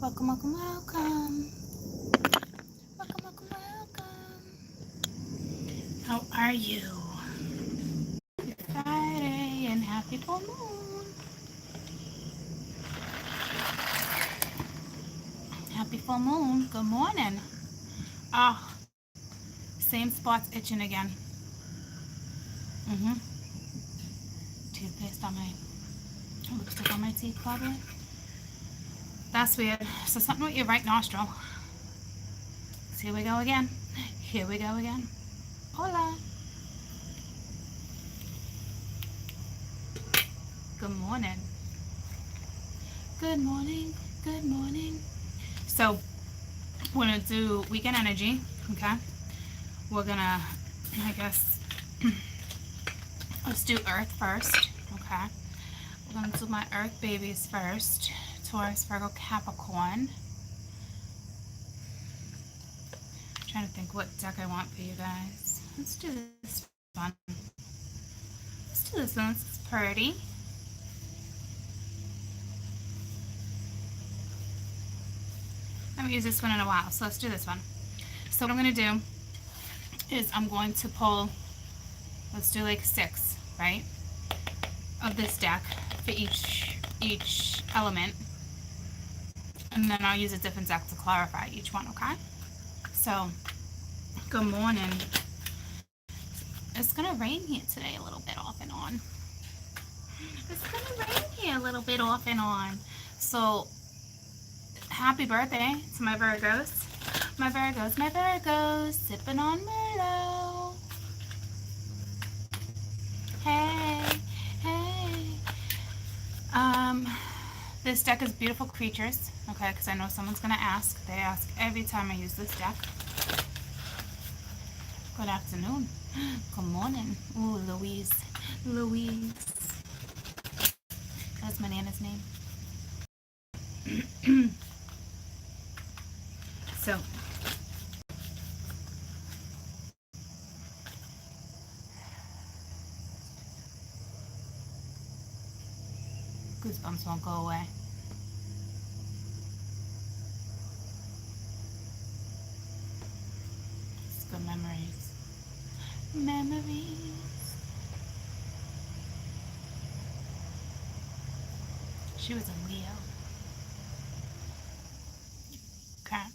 Welcome, welcome, welcome. Welcome, welcome, welcome. How are you? Friday and happy full moon. Happy full moon. Good morning. Oh, same spot's itching again. Toothpaste on my lipstick on my teeth, probably. That's weird. So something with your right nostril. So here we go again. Here we go again. Hola. Good morning. Good morning. Good morning. So we're gonna do Wkend Energy. Okay. We're gonna, I guess, let's do Earth first. Okay. We're gonna do my Earth babies first. Taurus, Virgo, Capricorn. I'm trying to think what deck I want for you guys. Let's do this one. Let's do this one. It's pretty. I haven't used this one in a while, so let's do this one. So what I'm going to do is I'm going to pull, let's do like 6, right, of this deck for each element, and then I'll use a different deck to clarify each one, okay? So, good morning. It's going to rain here today a little bit off and on. It's going to rain here a little bit off and on. So, happy birthday to my Virgos. My Virgos, sipping on Merlot. Hey, hey. This deck is Beautiful Creatures, okay, because I know someone's going to ask. They ask every time I use this deck. Good afternoon. Good morning. Ooh, Louise. Louise. That's my Nana's name. So, goosebumps won't go away. It's good memories. Memories. She was a Leo. Okay.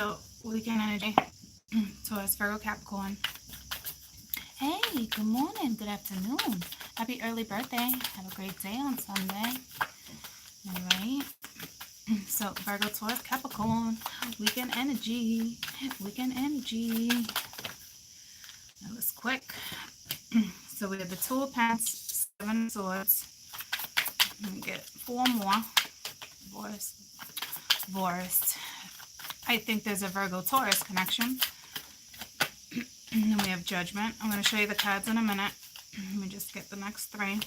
So, Wkend Energy, Taurus, Virgo, Capricorn. Hey, good morning, good afternoon. Happy early birthday. Have a great day on Sunday. All right. So, Virgo, Taurus, Capricorn, Wkend Energy. Wkend Energy. That was quick. So, we have the Two of Pentacles, 7 of Swords. Let me get 4 more. Boris. I think there's a Virgo-Taurus connection. And then we have Judgment. I'm going to show you the cards in a minute. Let me just get the next 3.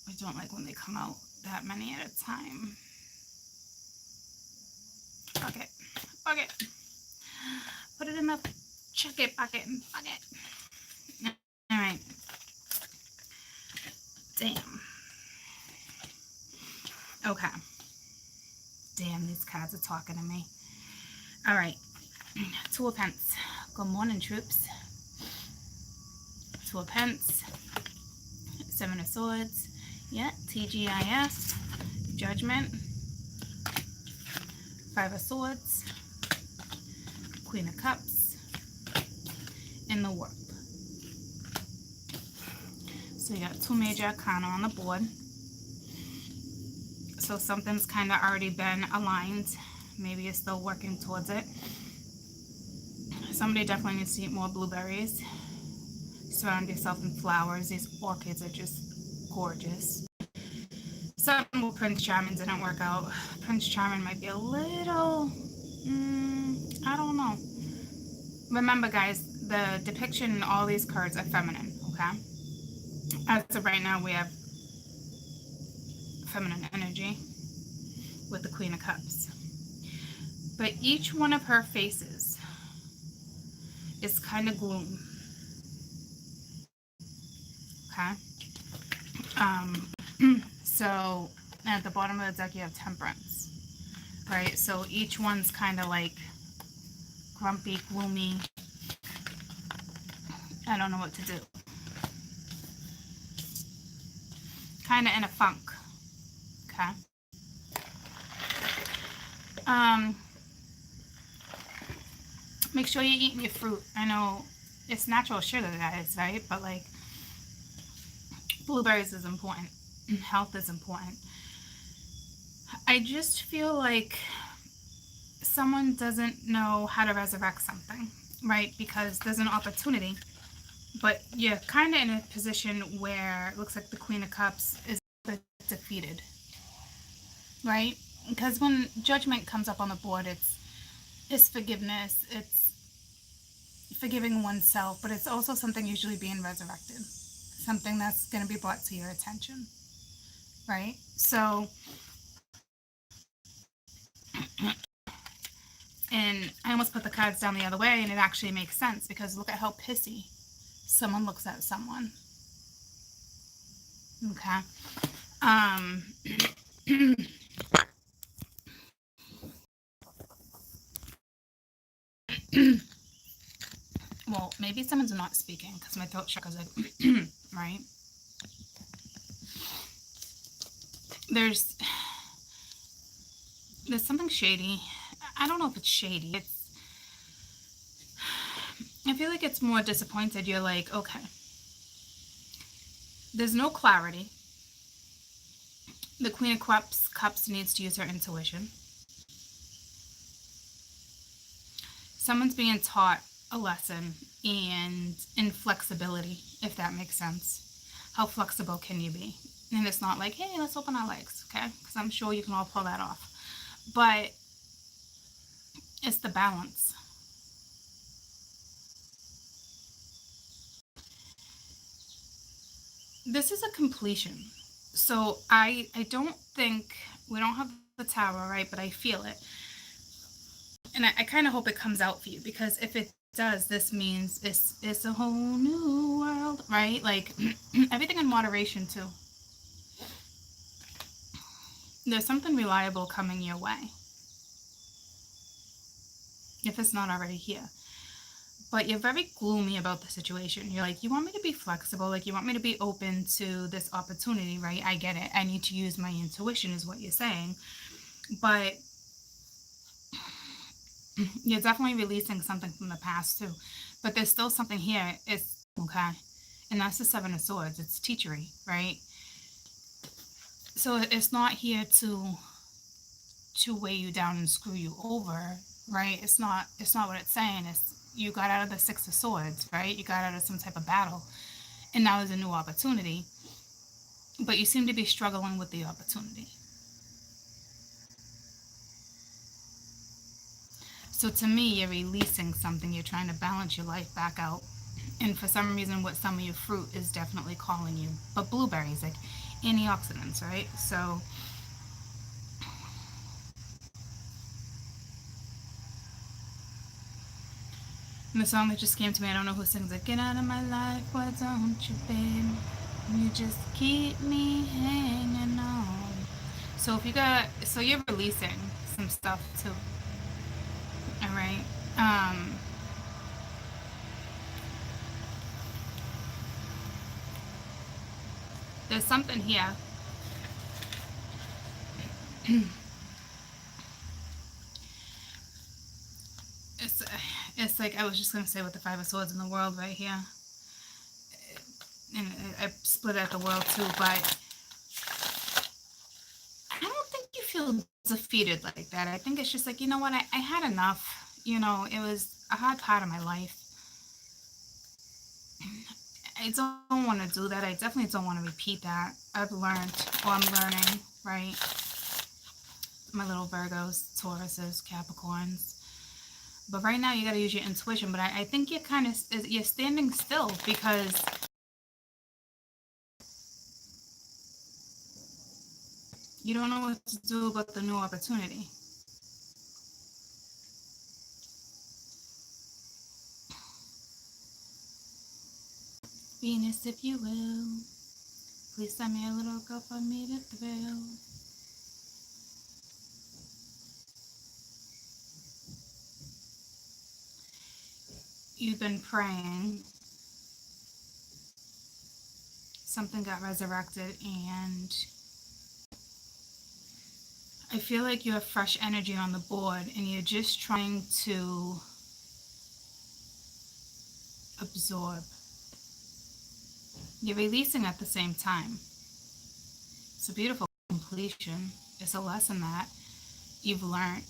I don't like when they come out that many at a time. Okay. Put it in the bucket. All right. Damn. Okay. Damn, these cards are talking to me. All right. 2 of Pentacles. Good morning, troops. 2 of Pentacles. 7 of Swords. Yeah, TGIF. Judgment. 5 of Swords. Queen of Cups. And the Warp. So you got 2 major arcana on the board. So something's kind of already been aligned. Maybe you're still working towards it. Somebody definitely needs to eat more blueberries. Surround yourself in flowers. These orchids are just gorgeous. Something with Prince Charming didn't work out. Prince Charming might be a little, I don't know. Remember, guys, the depiction in all these cards are feminine, Okay? As of right now, we have feminine energy with the Queen of Cups. But each one of her faces is kind of gloom. Okay? Um, so at the bottom of the deck, you have Temperance. Right? So each one's kind of like grumpy, gloomy. I don't know what to do. Kind of in a funk. Okay? Make sure you're eating your fruit. I know it's natural sugar, guys, right? But like, blueberries is important. Health is important. I just feel like someone doesn't know how to resurrect something, right? Because there's an opportunity, but you're kind of in a position where it looks like the Queen of Cups is defeated, right? Because when judgment comes up on the board, it's forgiveness, it's forgiving oneself, but it's also something usually being resurrected, something that's going to be brought to your attention, right? So, and I almost put the cards down the other way, and it actually makes sense because look at how pissy someone looks at someone. Okay. Well, maybe someone's not speaking because my throat chakra is like, right? There's something shady. I don't know if it's shady. I feel like it's more disappointed. You're like, okay, there's no clarity. The Queen of Cups needs to use her intuition. Someone's being taught a lesson and inflexibility, if that makes sense. How flexible can you be? And it's not like, hey, let's open our legs, okay? Because I'm sure you can all pull that off. But it's the balance. This is a completion. So I don't think, we don't have the tower, right? But I feel it. And I kind of hope it comes out for you, because if it does, this means it's a whole new world, right? Like everything in moderation too. There's something reliable coming your way, if it's not already here. But you're very gloomy about the situation. You're like, you want me to be flexible, like you want me to be open to this opportunity, right? I get it. I need to use my intuition is what you're saying. But you're definitely releasing something from the past too. But there's still something here. It's okay. And that's the Seven of Swords. It's teachery, right? So it's not here to weigh you down and screw you over, right? It's not what it's saying. It's you got out of the Six of Swords, right? You got out of some type of battle, and now is a new opportunity. But you seem to be struggling with the opportunity. So to me, you're releasing something. You're trying to balance your life back out. And for some reason, with some of your fruit is definitely calling you. But blueberries, like antioxidants, right? So and the song that just came to me, I don't know who sings it. Get out of my life, why don't you, babe? You just keep me hanging on. So if you got, so you're releasing some stuff too. All right. There's something here. it's it's like I was just gonna say with the Five of Swords in the world right here, and I split out the world too. But I don't think you feel defeated like that. I think it's just like, you know what, I had enough. You know, it was a hard part of my life. I don't want to do that. I definitely don't want to repeat that. I've learned, or I'm learning, right? My little Virgos, Tauruses, Capricorns. But right now you got to use your intuition. But I think you're kind of, you're standing still because You don't know what to do about the new opportunity. Venus, if you will, please send me a little girl for me to thrill. You've been praying. Something got resurrected, and I feel like you have fresh energy on the board, and you're just trying to absorb. You're releasing at the same time. It's a beautiful completion. It's a lesson that you've learned.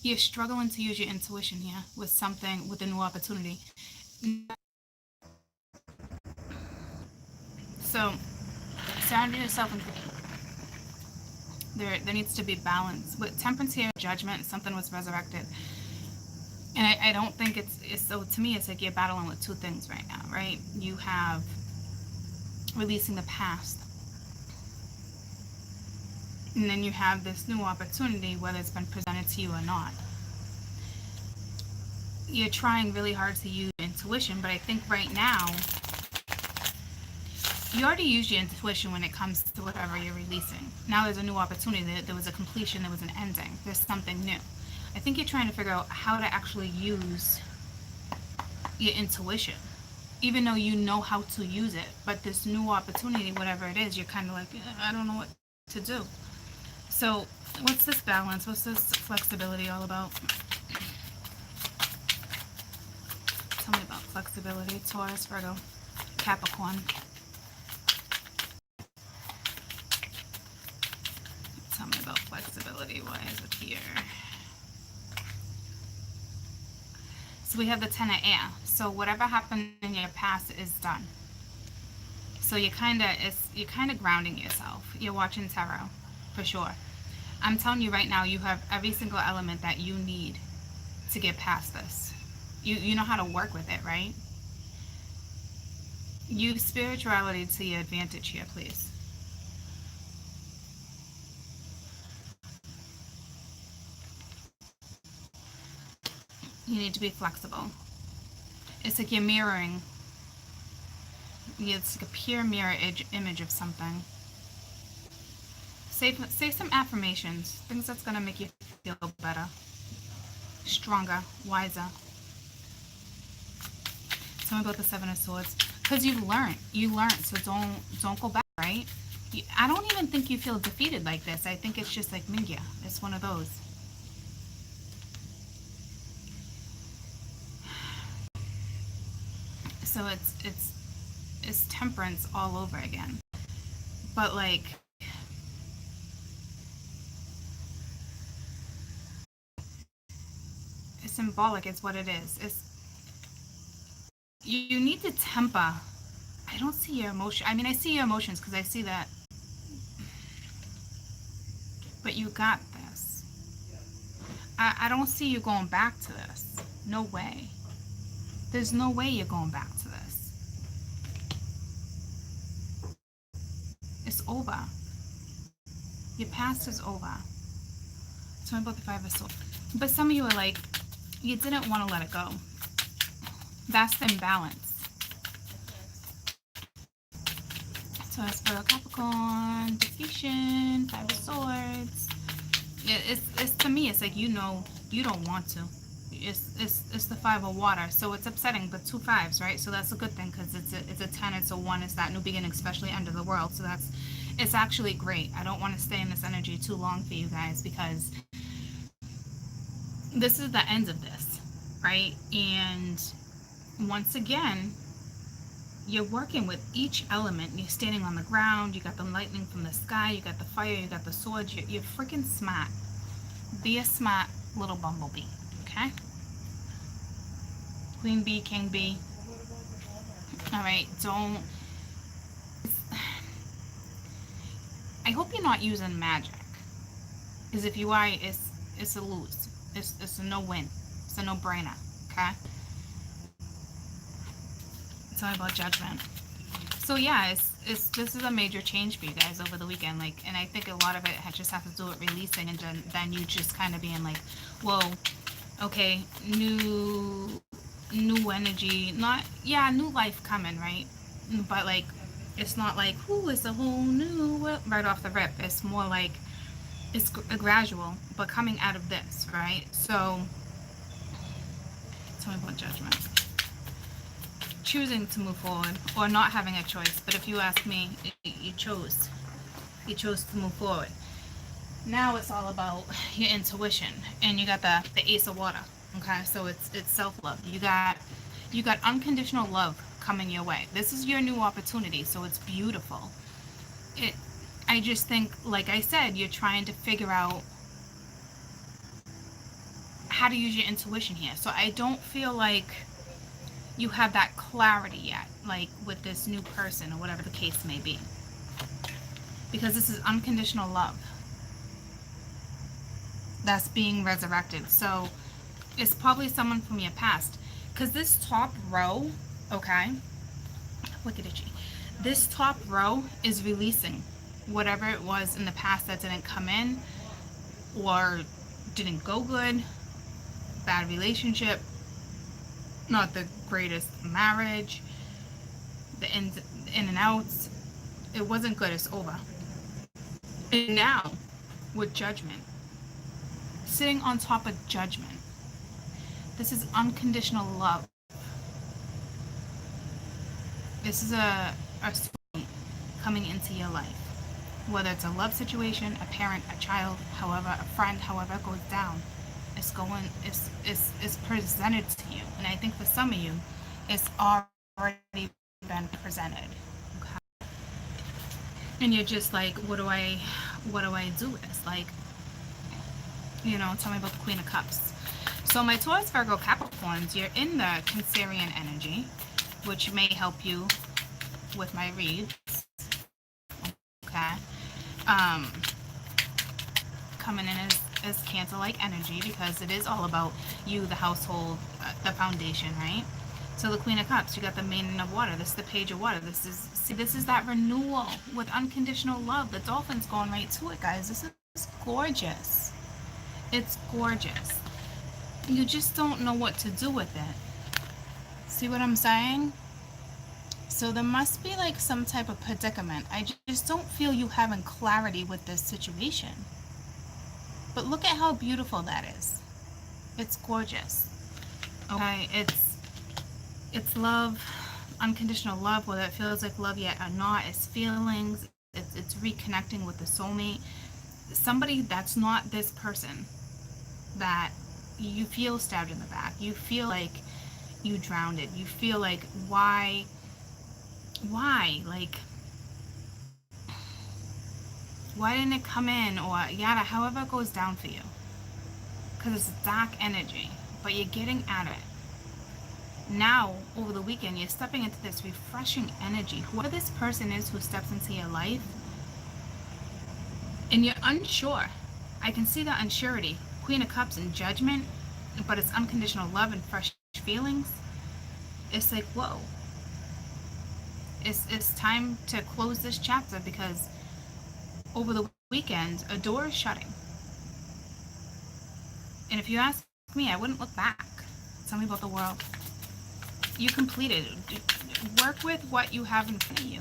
You're struggling to use your intuition here with something, with a new opportunity. So, surrounding yourself in there needs to be balance. With temperance here, judgment, something was resurrected. And I don't think it's so, to me, it's like you're battling with two things right now, right? You have releasing the past. And then you have this new opportunity, whether it's been presented to you or not. You're trying really hard to use intuition, but I think right now, you already used your intuition when it comes to whatever you're releasing. Now there's a new opportunity. There was a completion. There was an ending. There's something new. I think you're trying to figure out how to actually use your intuition, even though you know how to use it. But this new opportunity, whatever it is, you're kind of like, I don't know what to do. So what's this balance? What's this flexibility all about? Tell me about flexibility. Taurus, Virgo, Capricorn. Tell me about flexibility. Why is it here? So we have the Ten of Air. So whatever happened in your past is done. So you're kind of grounding yourself. You're watching tarot, for sure. I'm telling you right now, you have every single element that you need to get past this. You know how to work with it, right? Use spirituality to your advantage here, please. You need to be flexible. It's like you're mirroring. It's like a pure mirror image of something. Say some affirmations, things that's going to make you feel better, stronger, wiser. Tell me about the Seven of Swords. Because you learned, so don't go back, right? I don't even think you feel defeated like this. I think it's just like Mingya. It's one of those. So it's temperance all over again. But like, it's symbolic. It's what it is. You need to temper. I don't see your emotion. I mean, I see your emotions because I see that. But you got this. I don't see you going back to this. No way. There's no way you're going back to this. It's over. Your past is over. Tell me about the Five of Swords. But some of you are like, you didn't want to let it go. That's the imbalance. So as for Capricorn, Defeation, Five of Swords. It's to me, it's like, you know, you don't want to. It's the Five of Water, so it's upsetting, but two fives, right? So that's a good thing because it's a 10, it's a 1, it's that new beginning, especially end of the world. So it's actually great. I don't want to stay in this energy too long for you guys because this is the end of this, right? And once again, you're working with each element. You're standing on the ground. You got the lightning from the sky. You got the fire. You got the swords. You're freaking smart. Be a smart little bumblebee, okay? Queen bee, king bee. All right, don't. I hope you're not using magic, because if you are, it's a lose. It's a no-win. It's a no-brainer, okay? Tell me about judgment. So yeah, it's this is a major change for you guys over the weekend. Like, and I think a lot of it just has to do with releasing, and then you just kind of being like, whoa, okay, new energy, not yeah, new life coming, right? But like, it's not like, ooh, it's a whole new right off the rip. It's more like it's a gradual, but coming out of this, right? So, tell me about judgment. Choosing to move forward or not having a choice. But if you ask me, you chose. You chose to move forward. Now it's all about your intuition, and you got the Ace of Water. Okay, so it's self love. You got unconditional love coming your way. This is your new opportunity, so it's beautiful. It. I just think, like I said, you're trying to figure out how to use your intuition here. So I don't feel like you have that clarity yet, like with this new person or whatever the case may be. Because this is unconditional love that's being resurrected. So it's probably someone from your past. Because this top row, okay, wicked itchy. This top row is releasing whatever it was in the past that didn't come in or didn't go good, bad relationship, not the greatest marriage, the in and outs. It wasn't good, it's over. And now, with judgment, sitting on top of judgment, this is unconditional love. This is a soulmate coming into your life. Whether it's a love situation, a parent, a child, however, a friend, however it goes down, it's presented to you. And I think for some of you, it's already been presented. Okay. And you're just like, what do I do with this? Like, tell me about the Queen of Cups. So my Taurus, Virgo, Capricorns, you're in the Cancerian energy, which may help you with my reads. Okay. Coming in as Cancer-like energy, because it is all about you, the household, the foundation, right? So the Queen of Cups, you got the Maiden of Water. This is the Page of Water. This is that renewal with unconditional love. The Dolphin's going right to it, guys. This is gorgeous. It's gorgeous. You just don't know what to do with it. See what I'm saying? So there must be like some type of predicament. I just don't feel you having clarity with this situation. But look at how beautiful that is. It's gorgeous. Okay, it's love, unconditional love, whether it feels like love yet or not. It's feelings. It's reconnecting with the soulmate. Somebody that's not this person that you feel stabbed in the back. You feel like you drowned it. You feel like why? Like, why didn't it come in? Or yada, however it goes down for you. Because it's dark energy, but you're getting at it. Now, over the weekend, you're stepping into this refreshing energy. Whoever this person is who steps into your life, and you're unsure. I can see the unsurety. Queen of Cups and Judgment, but it's unconditional love and fresh feelings. It's like, whoa. It's time to close this chapter, because over the weekend, a door is shutting. And if you ask me, I wouldn't look back. Tell me about the world. You completed it. Work with what you have in front of you.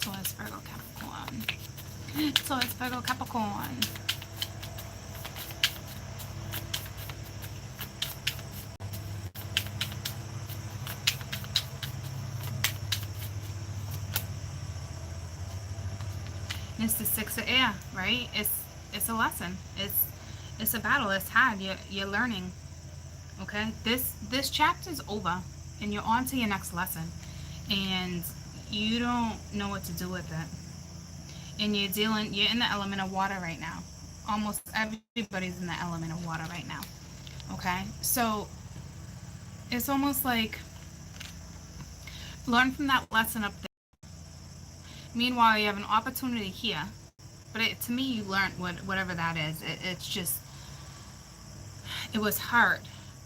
Taurus, Virgo, Capricorn. Taurus, Virgo, Capricorn. It's the Six of Air, right? It's a lesson. It's a battle. It's hard. You're learning. Okay? This chapter's over, and you're on to your next lesson. And you don't know what to do with it. And you're in the element of water right now. Almost everybody's in the element of water right now. Okay? So it's almost like learn from that lesson up there. Meanwhile, you have an opportunity here. But to me, you learned whatever that is. It's just, it was hard.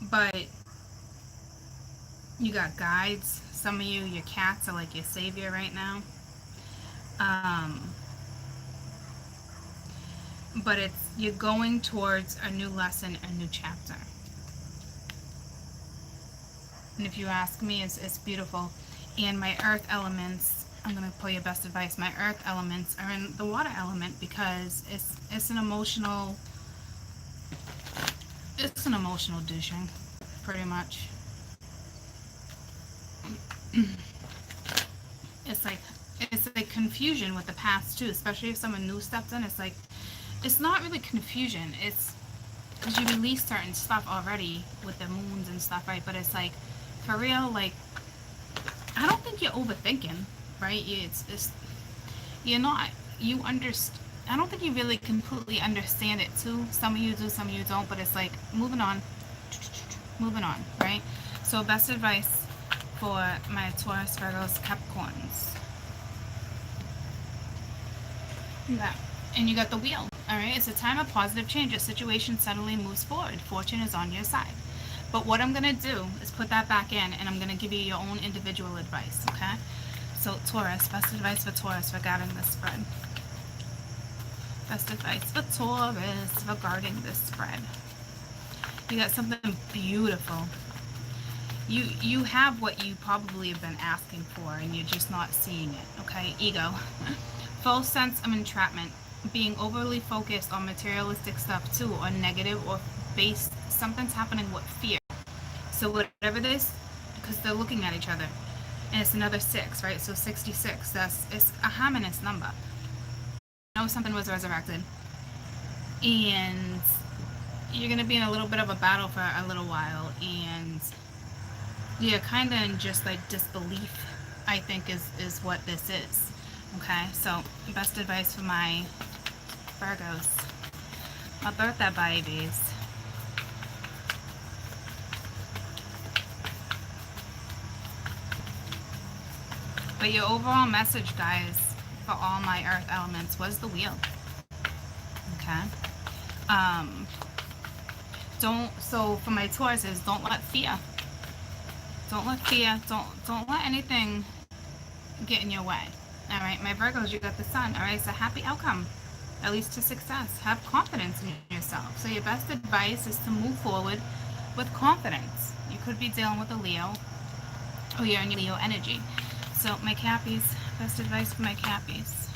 But You got guides. Some of you, your cats are like your savior right now. But you're going towards a new lesson, a new chapter. And if you ask me, it's beautiful. And my earth elements, I'm going to pull your best advice. My earth elements are in the water element because it's an emotional douching, pretty much. it's like confusion with the past too, especially if someone new steps in. It's not really confusion. It's because you release certain stuff already with the moons and stuff, right? But it's like, for real, like, I don't think you're overthinking, right? You're not. I don't think you really completely understand it too. Some of you do, some of you don't. But it's like moving on, right? So best advice for my Taurus, Virgos, Capricorns. Yeah. And you got the wheel. All right. It's a time of positive change. A situation suddenly moves forward. Fortune is on your side. But what I'm going to do is put that back in, and I'm going to give you your own individual advice, okay? So, Taurus, best advice for Taurus regarding this spread. Best advice for Taurus regarding this spread. You got something beautiful. You have what you probably have been asking for, and you're just not seeing it, okay? Ego. False sense of entrapment. Being overly focused on materialistic stuff, too, or negative or based. Something's happening with fear. So whatever this, because they're looking at each other, and it's another 6, right? So 66. It's a harmonious number. You know something was resurrected, and you're gonna be in a little bit of a battle for a little while, and you're kind of in just like disbelief. I think is what this is. Okay, so best advice for my Virgos, my birthday babies. But your overall message, guys, for all my earth elements was the wheel. Okay. So for my Tauruses, don't let fear, don't let anything get in your way. All right, my Virgos, you got the sun. All right, it's a happy outcome, that leads to success. Have confidence in yourself. So your best advice is to move forward with confidence. You could be dealing with a Leo, or you're in Leo energy. So my Cappies, best advice for my Cappies.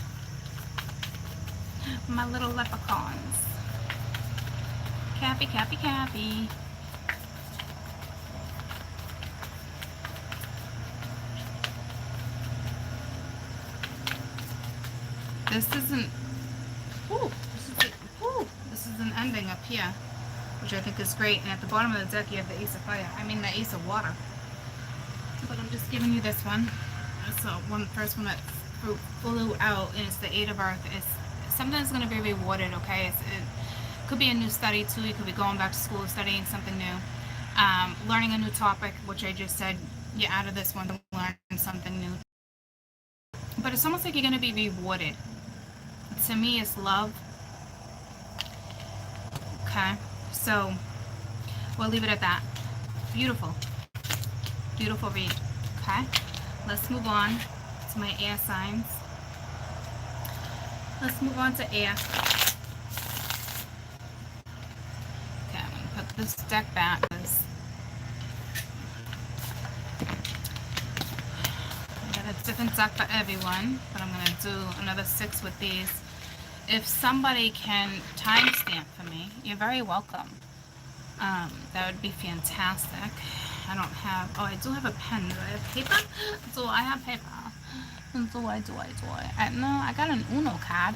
My little leprechauns. Cappy, Cappy, Cappy. This isn't, this is an ending up here, which I think is great. And at the bottom of the deck, you have the Ace of Fire. I mean, the Ace of Water. But I'm just giving you this one. So first one that flew out, and it's the 8 of Earth. Something's going to be rewarded, okay? It could be a new study too. You could be going back to school, studying something new, learning a new topic, which I just said you're out of this one to learn something new. But it's almost like you're going to be rewarded. To me, it's love. Okay, so we'll leave it at that. Beautiful, beautiful read. Okay. Let's move on to my air signs. Let's move on to air. Okay, I'm going to put this deck back because I got a different deck for everyone, but I'm going to do another 6 with these. If somebody can timestamp for me, you're very welcome. That would be fantastic. I don't have, oh, I do have a pen. Do I have paper? Do I have paper? Do I? No, I got an Uno card.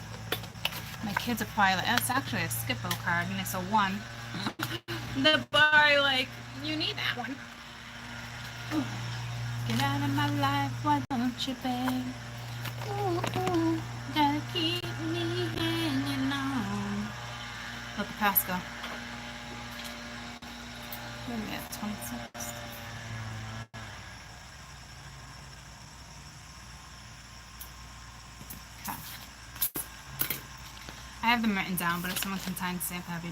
My kids are probably like, it's actually a Skippo card, and it's a 1. They're probably like, you need that one. Ooh. Get out of my life, why don't you, babe? Ooh, gotta keep me hanging on. Let the past go. Where are we at? 26. Okay. I have them written down, but if someone can timestamp, that'd be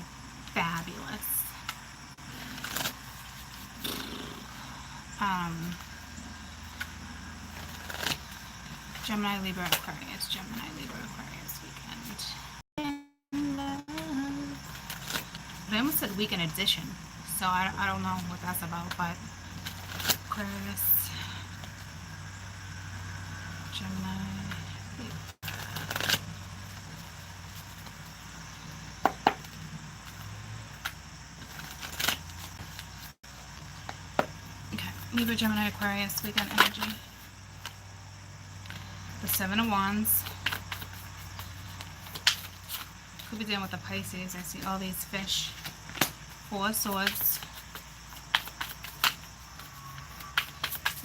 fabulous. Um, Gemini, Libra, Aquarius. Gemini, Libra, Aquarius weekend. But I almost said weekend edition, so I don't know what that's about, but Aquarius, Gemini, Libra. Okay, Libra, Gemini, Aquarius, weekend energy. The Seven of Wands. Could be dealing with the Pisces. I see all these fish. Four of Swords.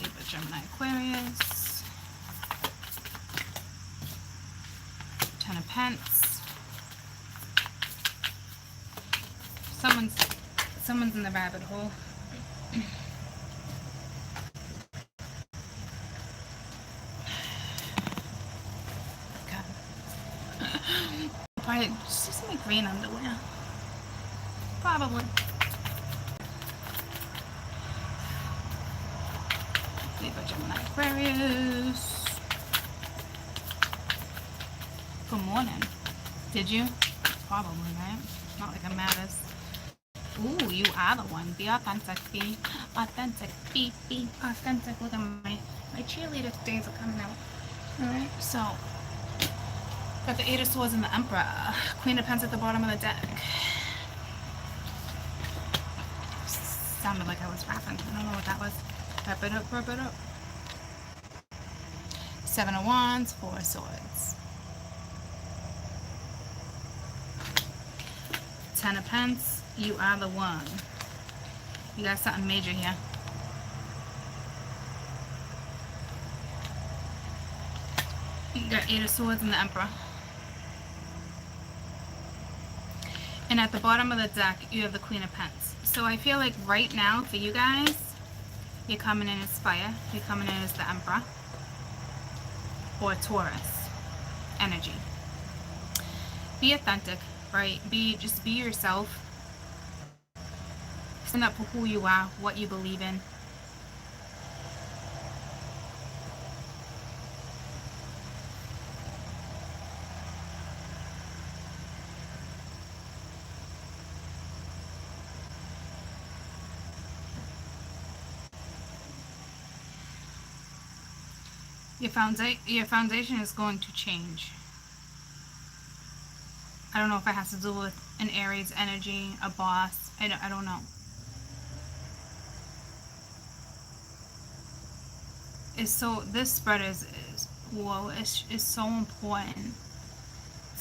Libra, Gemini, Aquarius. Ten of Pence. Someone's in the rabbit hole. Probably just some like green underwear. Probably. Libra, Gemini, Aquarius. Good morning. Did you? Probably, right? Not like it matters. Ooh, you are the one. Be authentic. Be authentic. Be authentic. Look at my cheerleader days are coming out. Alright, so got the Eight of Swords and the Emperor. Queen of Pence at the bottom of the deck. Sounded like I was rapping. I don't know what that was. Wrap it up, wrap it up. Seven of Wands, Four of Swords. Ten of Pence, you are the one. You got something major here. You got Eight of Swords and the Emperor. And at the bottom of the deck, you have the Queen of Pence. So I feel like right now, for you guys, you're coming in as fire. You're coming in as the Emperor. Or Taurus energy. Be authentic, right? Just be yourself. Stand up for who you are, what you believe in. Your foundation is going to change. I don't know if it has to do with an Aries energy, a boss. I don't know. This spread is so important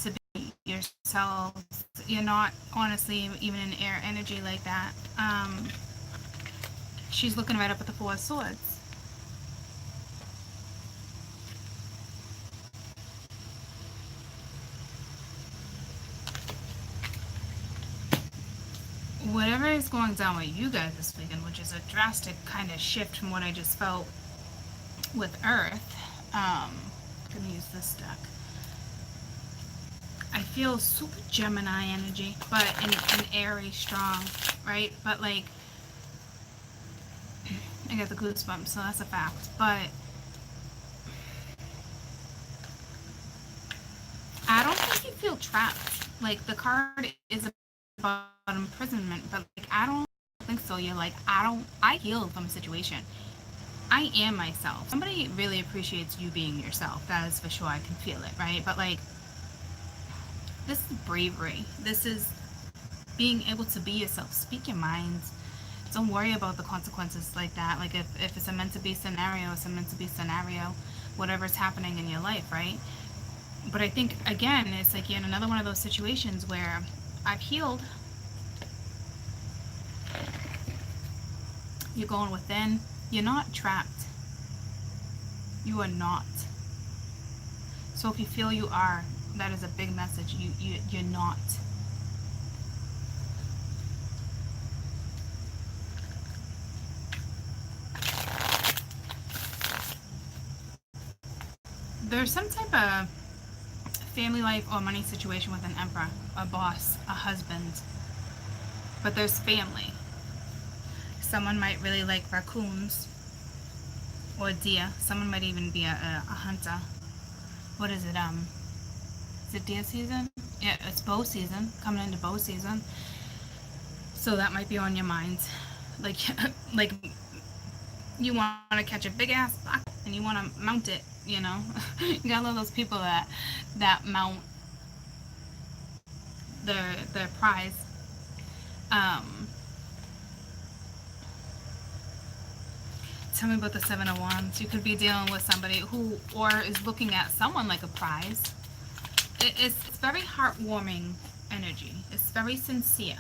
to be yourselves. You're not honestly even an air energy like that. She's looking right up at the Four of Swords. Whatever is going down with you guys this weekend, which is a drastic kind of shift from what I just felt with Earth. I'm gonna use this deck. I feel super Gemini energy, but in airy, strong, right? But like, I got the goosebumps, so that's a fact. But I don't think you feel trapped. Like, the card is about imprisonment, but like, I don't think so. You're like, I healed from a situation. I am myself. Somebody really appreciates you being yourself. That is for sure. I can feel it, right? But like, this is bravery. This is being able to be yourself. Speak your minds. Don't worry about the consequences like that. Like, if it's a meant to be scenario, it's a meant to be scenario. Whatever's happening in your life, right? But I think, again, it's like you're in another one of those situations where I've healed. You're going within. You're not trapped. You are not. So if you feel you are, that is a big message. You're not. There's some type of family life or money situation with an emperor, a boss, a husband. But there's family. Someone might really like raccoons. or deer. Someone might even be a hunter. What is it? Is it deer season? Yeah, it's bow season. Coming into bow season. So that might be on your mind. Like, like you want to catch a big ass buck and you want to mount it. You know, you got all those people that mount their prize. Um, Tell me about the Seven of Wands. You could be dealing with somebody who, or is looking at someone like a prize. It's very heartwarming energy. It's very sincere.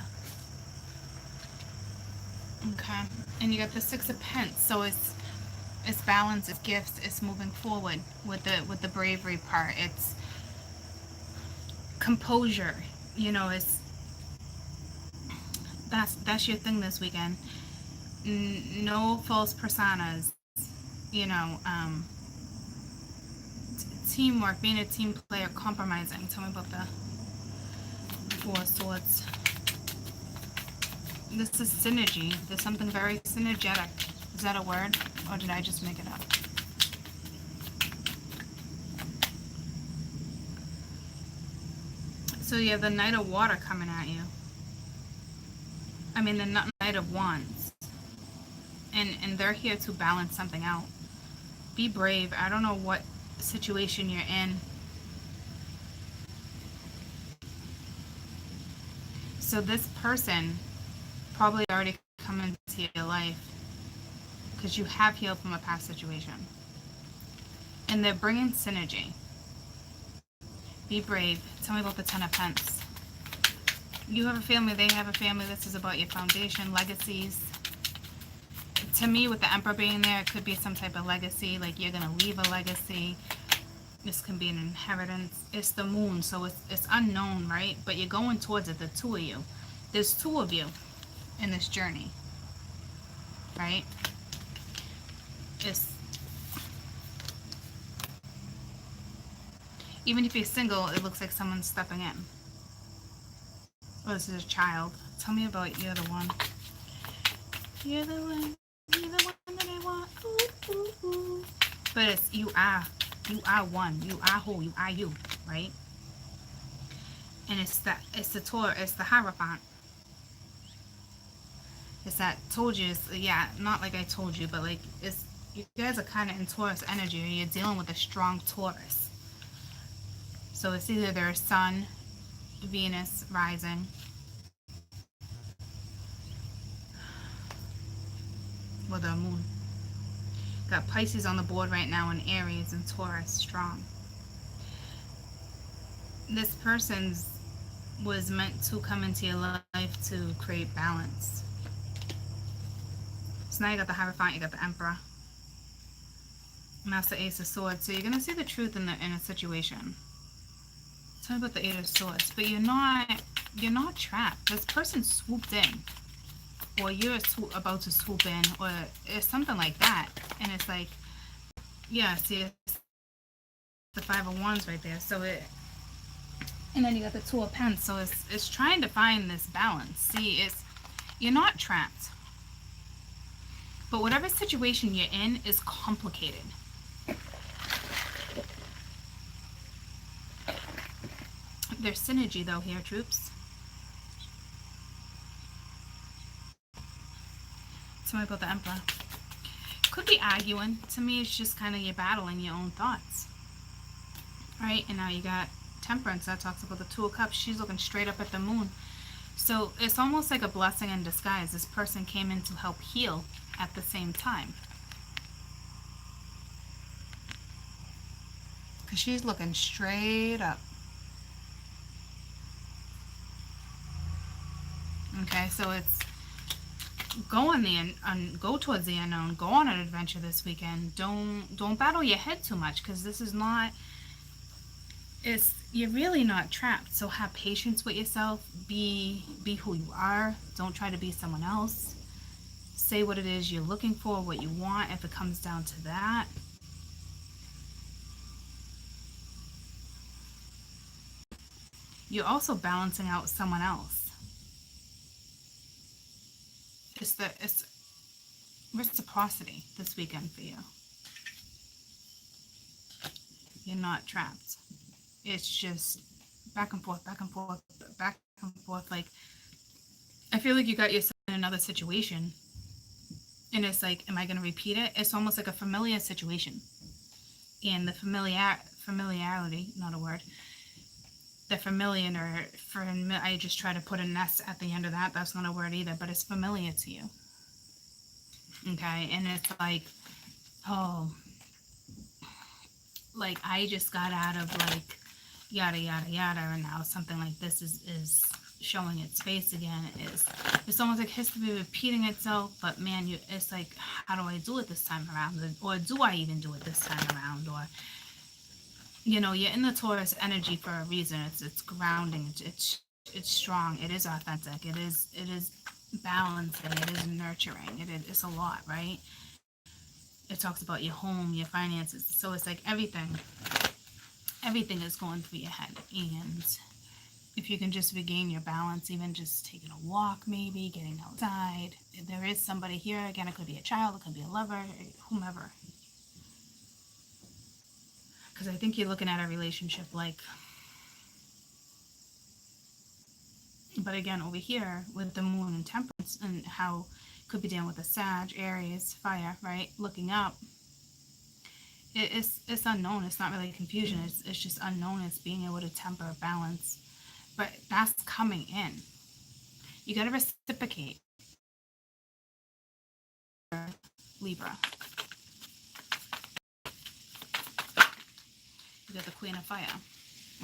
Okay, and you got the Six of Pence, so it's balance, it's gifts, it's moving forward with the bravery part. It's composure. You know, it's that's your thing this weekend. No false personas. You know, teamwork, being a team player, compromising. Tell me about the Four of Swords. This is synergy. There's something very synergetic. Is that a word? Or did I just make it up? So you have the Knight of Water coming at you. I mean, the Knight of Wands. And they're here to balance something out. Be brave. I don't know what situation you're in. So this person probably already come into your life because you have healed from a past situation. And they're bringing synergy. Be brave. Tell me about the Ten of Pence. You have a family, they have a family. This is about your foundation, legacies. To me, with the Emperor being there, it could be some type of legacy, like you're going to leave a legacy. This can be an inheritance. It's the moon, so it's unknown, right? But you're going towards it, the two of you. There's two of you in this journey, right? It's, even if you're single, it looks like someone's stepping in. Oh, this is a child. Tell me about you're the one. You're the one. You're the one that I want. Ooh, ooh, ooh. But it's you are one. You are who. You are you, right? And it's the Torah. It's the Hierophant. It's that told you. It's, yeah, not like I told you, but like it's you guys are kind of in Taurus energy. And you're dealing with a strong Taurus. So it's either their Sun, Venus rising. Or the moon. Got Pisces on the board right now and Aries and Taurus strong. This person's was meant to come into your life to create balance. So now you got the Hierophant, you got the Emperor. And that's the Ace of Swords. So you're going to see the truth in a situation. Tell me about the Eight of Swords. But you're not trapped. This person swooped in. Or you're about to swoop in. Or it's something like that. And it's like, yeah, see, it's the Five of Wands right there. So it, and then you got the Two of Pence. So it's trying to find this balance. See, you're not trapped. But whatever situation you're in is complicated. There's synergy though here, troops. Tell me about the Emperor. Could be arguing. To me, it's just kind of you're battling your own thoughts. Right? And now you got Temperance. That talks about the Two of Cups. She's looking straight up at the moon. So it's almost like a blessing in disguise. This person came in to help heal at the same time. Because she's looking straight up. Okay, so it's go towards the unknown. Go on an adventure this weekend. Don't battle your head too much, because this is not. You're really not trapped. So have patience with yourself. Be who you are. Don't try to be someone else. Say what it is you're looking for, what you want. If it comes down to that. You're also balancing out someone else. It's reciprocity this weekend for you. You're not trapped. It's just back and forth, back and forth, back and forth. Like, I feel like you got yourself in another situation, and it's like, am I going to repeat it? It's almost like a familiar situation. And the familiarity, not a word, the familiar, or I just try to put an S at the end of that. That's not a word either, but it's familiar to you. Okay, and it's like, oh, like I just got out of like yada yada yada, and now something like this is showing its face again. It's almost like history repeating itself, but man, it's like, how do I do it this time around, or do I even do it this time around? Or you're in the Taurus energy for a reason. It's grounding. It's strong. It is authentic. It is balancing. It is nurturing. It's a lot, right? It talks about your home, your finances. So it's like everything is going through your head. And if you can just regain your balance, even just taking a walk, maybe getting outside. If there is somebody here, again, it could be a child, it could be a lover, whomever. Because I think you're looking at a relationship like, but again, over here with the moon and temperance, and how could be dealing with the Sag, Aries, fire, right? Looking up, it's unknown. It's not really confusion. It's just unknown. It's being able to temper, balance. But that's coming in. You got to reciprocate. Libra. You got the Queen of Fire.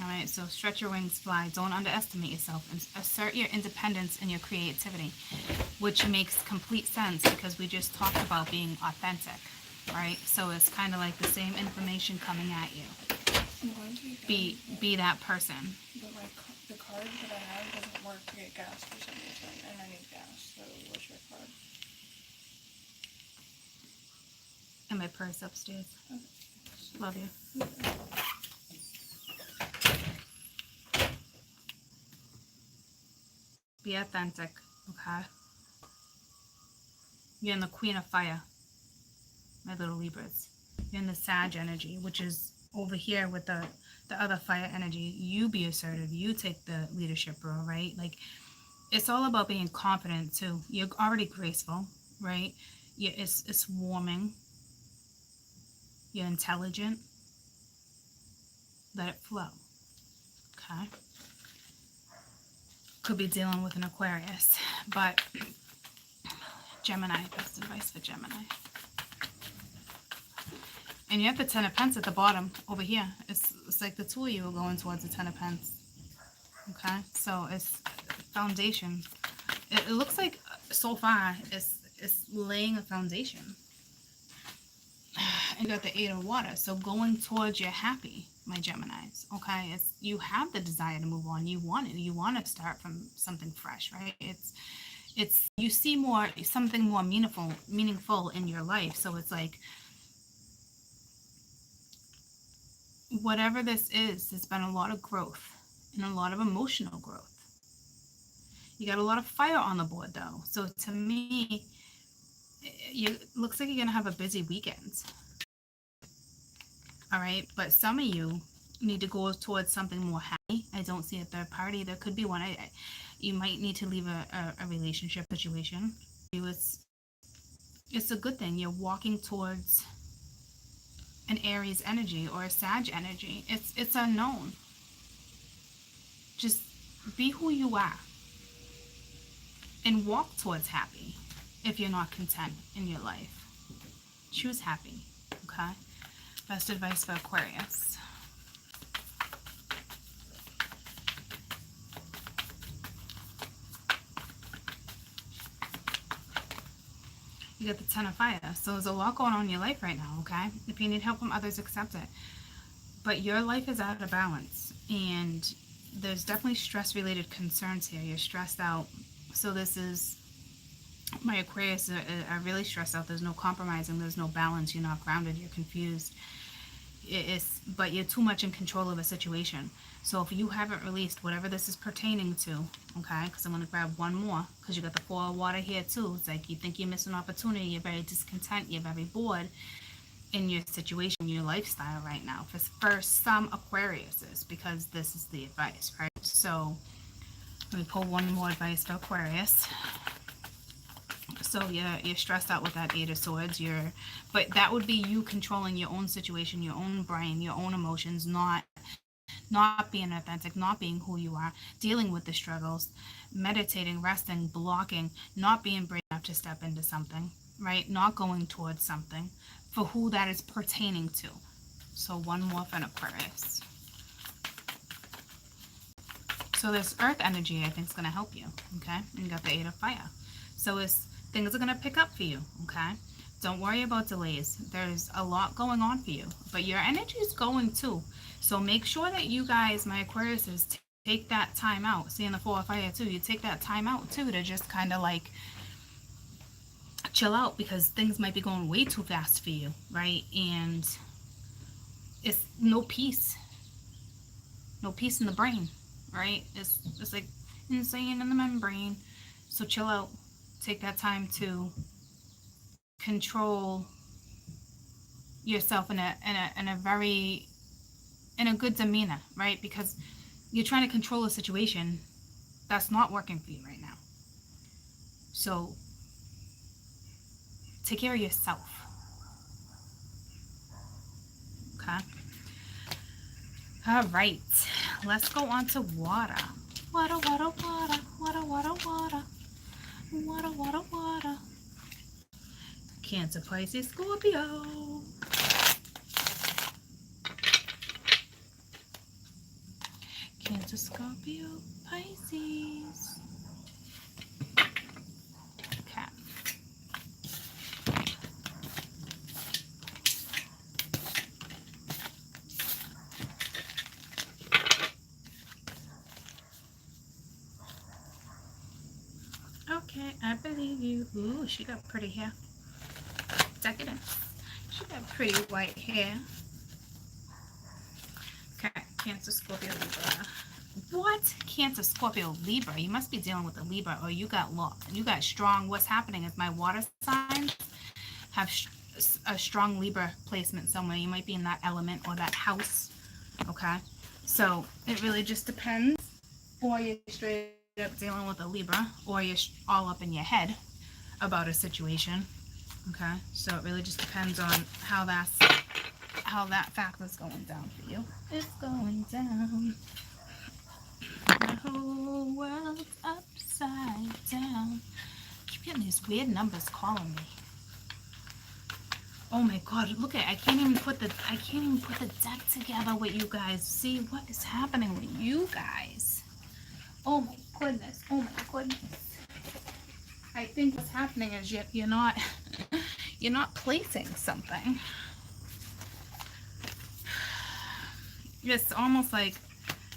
All right, so stretch your wings, fly. Don't underestimate yourself, and assert your independence and your creativity, which makes complete sense because we just talked about being authentic, right? So it's kind of like the same information coming at you. I'm going to be that person. But the card that I have doesn't work to get gas for some reason, and I need gas. So what's your card? And my purse upstairs. Okay. Love you. Okay. Be authentic, okay? You're in the Queen of Fire, my little Libras. You're in the Sag energy, which is over here with the other fire energy. You be assertive. You take the leadership role, right? Like, it's all about being confident too. You're already graceful, right? It's warming. You're intelligent. Let it flow, okay? Could be dealing with an Aquarius, but Gemini, best advice for Gemini. And you have the Ten of Pence at the bottom over here. It's like the two of you are going towards the Ten of Pence. Okay, so it's foundation. It looks like so far it's laying a foundation. And you got the Eight of Water, so going towards your happy, my Geminis. Okay, it's you have the desire to move on. You want it. You want to start from something fresh, right? It's you see something more meaningful in your life. So it's like, whatever this is, there's been a lot of growth and a lot of emotional growth. You got a lot of fire on the board, though. So to me, it looks like you're going to have a busy weekend. All right. But some of you need to go towards something more happy. I don't see a third party. There could be one. You might need to leave a relationship situation. It's a good thing. You're walking towards an Aries energy or a Sag energy. It's unknown. Just be who you are and walk towards happy. If you're not content in your life, choose happy. Okay, best advice for Aquarius. You got the Ten of Fire, so there's a lot going on in your life right now. Okay, if you need help from others, accept it. But your life is out of balance, and there's definitely stress-related concerns here. You're stressed out. So this is, my Aquarius are really stressed out. There's no compromising. There's no balance. You're not grounded. You're confused. But you're too much in control of a situation. So if you haven't released whatever this is pertaining to, okay, because I'm going to grab one more, because you got the Four of Water here too. It's like you think you're missing opportunity. You're very discontent. You're very bored. in your situation, your lifestyle right now. For some Aquariuses, because this is the advice, right? So let me pull one more advice for Aquarius. So you're stressed out with that Eight of Swords. But that would be you controlling your own situation, your own brain, your own emotions, not being authentic, not being who you are, dealing with the struggles, meditating, resting, blocking, not being brave enough to step into something, right? Not going towards something for who that is pertaining to. So one more for an Aquarius. So this earth energy, I think, is going to help you, okay? And you got the Eight of Fire. So things are going to pick up for you, okay? Don't worry about delays. There's a lot going on for you, but your energy is going too. So make sure that you guys, my Aquariuses, take that time out. Seeing the Four of Fire too, you take that time out too to just kind of like chill out, because things might be going way too fast for you, right? And it's no peace in the brain, right? It's like insane in the membrane. So chill out. Take that time to control yourself in a good demeanor, right? Because you're trying to control a situation that's not working for you right now. So take care of yourself. Okay? All right. Let's go on to water. Water, water, water, water, water, water. Water, water, water. Cancer, Pisces, Scorpio. Cancer, Scorpio, Pisces. Okay. Okay, I believe you. Ooh, she got pretty hair. Decadent. She got pretty white hair. Okay, Cancer, Scorpio, Libra. What? Cancer, Scorpio, Libra. You must be dealing with a Libra, or you got strong. What's happening is my water signs have a strong Libra placement somewhere. You might be in that element or that house. Okay, so it really just depends. Or you're straight up dealing with a Libra, or you're all up in your head about a situation. Okay, so it really just depends on how that factor is going down for you. It's going down. The whole world's upside down. I keep getting these weird numbers calling me. Oh my god, look at it. I can't even put the deck together with you guys. See what is happening with you guys. Oh my goodness. Oh my goodness. I think what's happening is you're not you're not placing something. It's almost like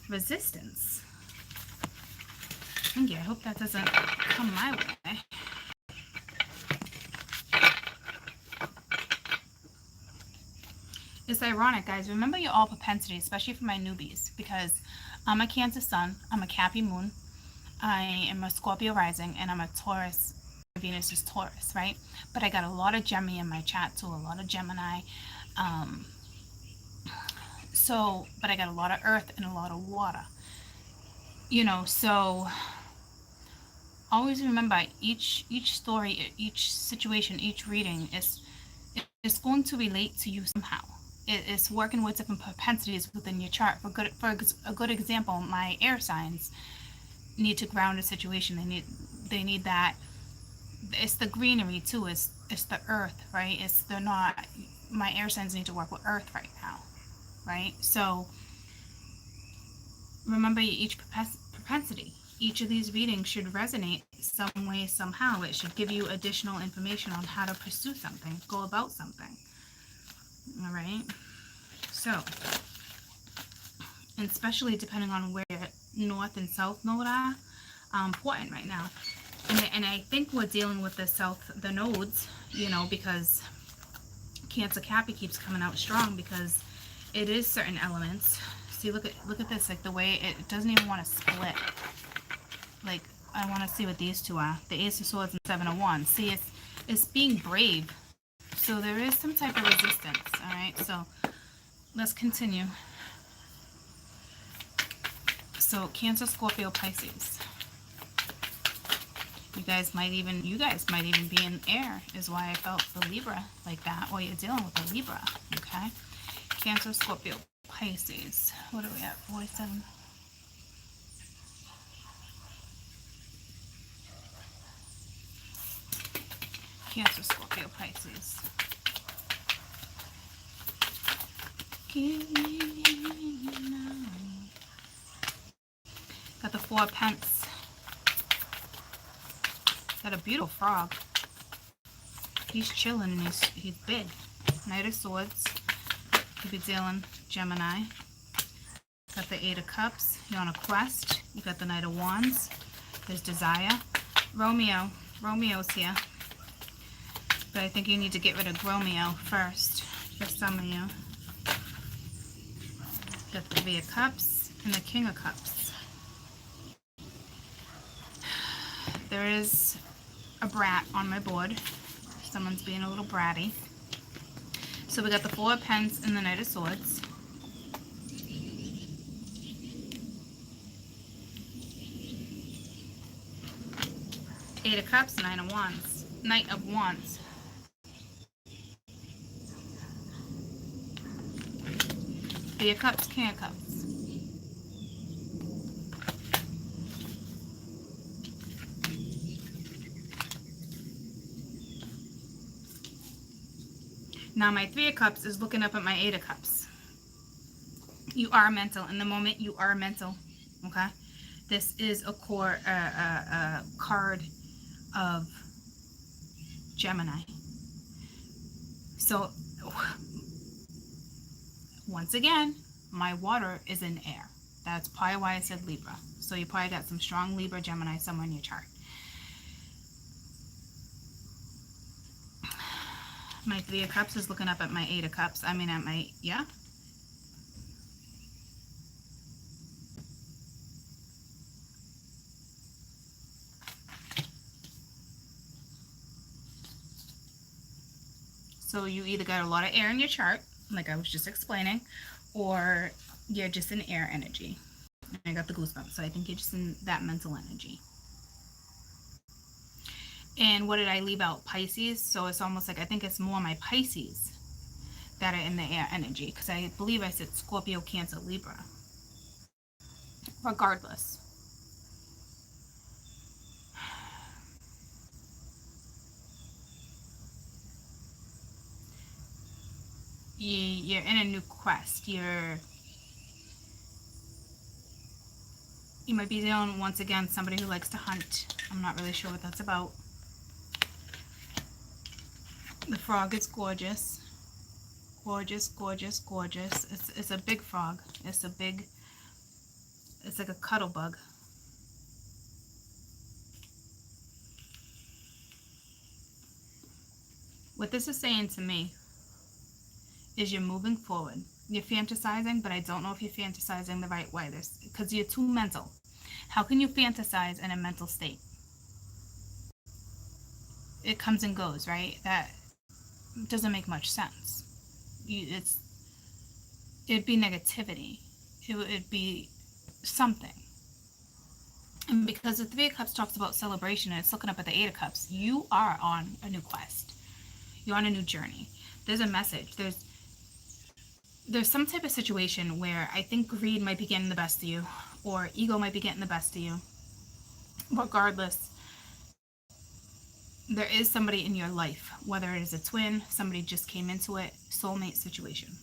resistance. Thank you. I hope that doesn't come my way. It's ironic, guys. Remember your all propensity, especially for my newbies, because I'm a Cancer Sun, I'm a Cappy Moon, I am a Scorpio rising, and I'm a Taurus. Venus is Taurus, right? But I got a lot of Gemini in my chat too, a lot of Gemini. But I got a lot of earth and a lot of water. So always remember each story, each situation, each reading is going to relate to you somehow. It's working with different propensities within your chart. For a good example, my air signs need to ground a situation. They need that. It's the greenery too. It's the earth, right? My air signs need to work with earth right now, right? So remember each propensity. Each of these readings should resonate some way, somehow. It should give you additional information on how to pursue something, go about something. All right. So, and especially depending on where your north and south node are, important right now. And I think we're dealing with the nodes, because Cancer Cappy keeps coming out strong, because it is certain elements. See, look at this, like the way it doesn't even want to split. Like, I want to see what these two are. The Ace of Swords and Seven of Wands. See, it's being brave. So there is some type of resistance, all right? So let's continue. So Cancer, Scorpio, Pisces. You guys might even be in air, is why I felt the Libra like that, or you're dealing with a Libra, okay? Cancer, Scorpio, Pisces. What are we at? 47. Cancer, Scorpio, Pisces. Got the 4 of Pence. Got a beautiful frog. He's chilling and he's big. Knight of Swords. Could be dealing Gemini. Got the 8 of Cups. You're on a quest. You got the Knight of Wands. There's Desire. Romeo's here. But I think you need to get rid of Romeo first for some of you. Got the 3 of Cups and the King of Cups. There is a brat on my board. Someone's being a little bratty. So we got the 4 of Pence and the Knight of Swords. Eight of Cups, Nine of Wands. Knight of Wands. Three of Cups, King of Cups. Now my 3 of Cups is looking up at my 8 of Cups. You are mental. In the moment, you are mental. Okay? This is a card of Gemini. So, once again, my water is in air. That's probably why I said Libra. So you probably got some strong Libra, Gemini somewhere in your chart. My 3 of Cups is looking up at my 8 of Cups. I mean, at my, yeah. So you either got a lot of air in your chart, like I was just explaining, or you're just in air energy. I got the goosebumps, so I think you're just in that mental energy. And what did I leave out? Pisces. So it's almost like I think it's more my Pisces that are in the air energy, because I believe I said Scorpio, Cancer, Libra. Regardless. You're in a new quest. You might be dealing, once again, somebody who likes to hunt. I'm not really sure what that's about. The frog is gorgeous. Gorgeous, gorgeous, gorgeous. It's a big frog. It's like a cuddle bug. What this is saying to me is you're moving forward. You're fantasizing, but I don't know if you're fantasizing the right way. Because you're too mental. How can you fantasize in a mental state? It comes and goes, right? That doesn't make much sense. It'd be negativity. It'd be something. And because the 3 of Cups talks about celebration and it's looking up at the 8 of Cups, you are on a new quest. You're on a new journey. There's a message. There's some type of situation where I think greed might be getting the best of you, or ego might be getting the best of you. Regardless, there is somebody in your life, whether it is a twin, somebody just came into it, soulmate situation.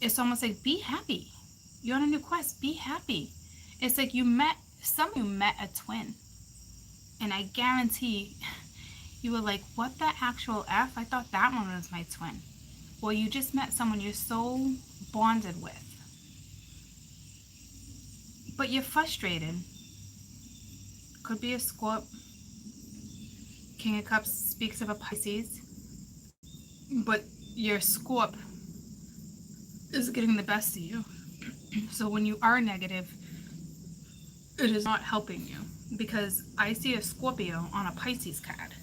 It's almost like, be happy. You're on a new quest. Be happy. It's like you met a twin. And I guarantee you were like, what the actual F? I thought that one was my twin. Or you just met someone you're so bonded with. But you're frustrated. Could be a Scorp. King of Cups speaks of a Pisces. But your Scorp is getting the best of you. So when you are negative, it is not helping you. because I see a Scorpio on a Pisces card.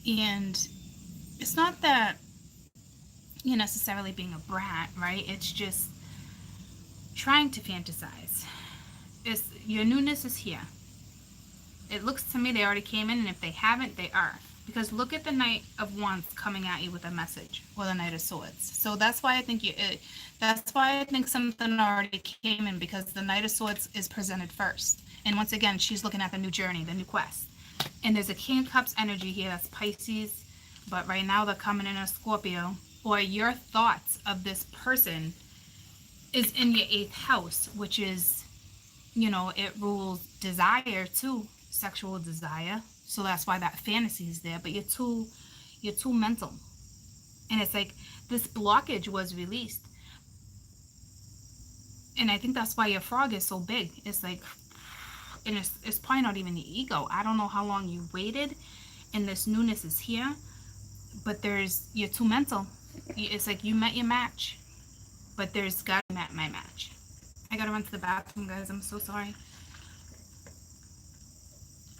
And it's not that you're necessarily being a brat, right? It's just trying to fantasize. It's your newness is here. It looks to me they already came in, and if they haven't, they are. Because look at the Knight of Wands coming at you with a message, or the Knight of Swords. So that's why I think that's why I think something already came in, because the Knight of Swords is presented first. And once again, she's looking at the new journey, the new quest. And there's a King of Cups energy here, that's Pisces, but right now they're coming in as Scorpio. Or your thoughts of this person is in your 8th house, which is, it rules desire too, sexual desire. So that's why that fantasy is there. But you're too mental. And it's like this blockage was released. And I think that's why your frog is so big. It's like, and it's probably not even the ego. I don't know how long you waited, and this newness is here. But you're too mental. It's like you met your match, but there's got to met my match. I gotta run to the bathroom, guys. I'm so sorry.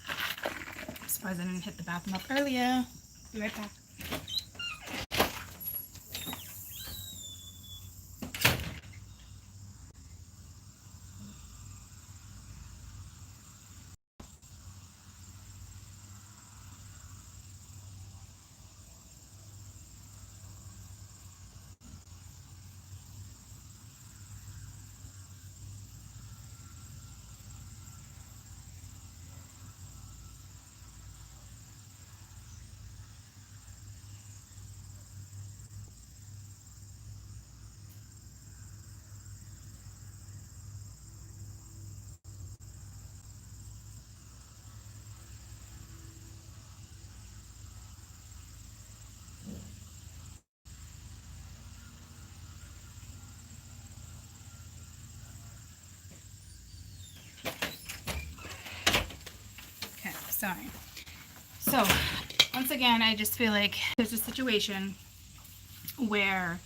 I'm surprised I didn't hit the bathroom up earlier. Be right back. Okay, sorry. So, once again, I just feel like there's a situation where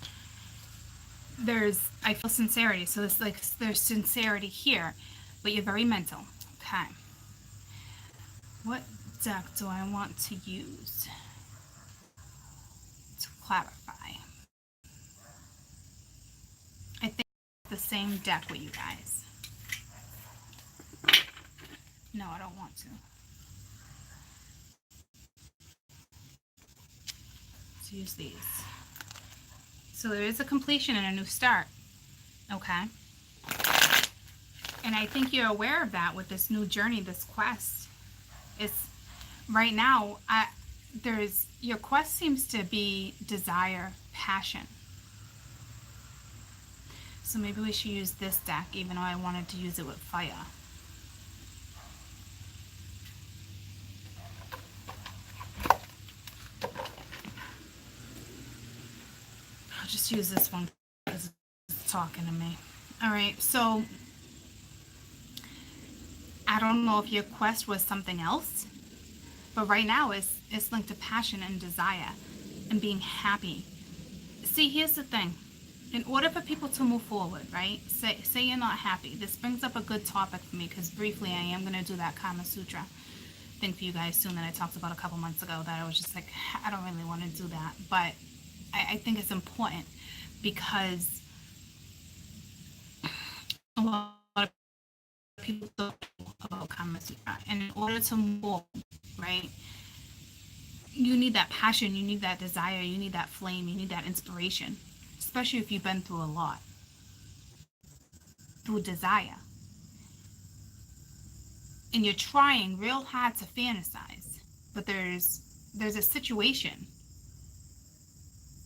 I feel sincerity. So there's sincerity here, but you're very mental. Okay. What deck do I want to use to clarify? I think it's the same deck with you guys. No, I don't want to. Let's use these. So there is a completion and a new start. Okay. And I think you're aware of that with this new journey, this quest. It's right now, your quest seems to be desire, passion. So maybe we should use this deck, even though I wanted to use it with fire. I'll just use this one because it's talking to me. All right, so I don't know if your quest was something else, but right now it's linked to passion and desire and being happy. See, here's the thing. In order for people to move forward, right? Say you're not happy. This brings up a good topic for me because briefly I am going to do that Kama Sutra thing for you guys soon that I talked about a couple months ago that I was just like, I don't really want to do that. But I think it's important because a lot of people don't know about Kama Sutra. And in order to move, right, you need that passion, you need that desire, you need that flame, you need that inspiration, especially if you've been through a lot, through desire. And you're trying real hard to fantasize, but there's a situation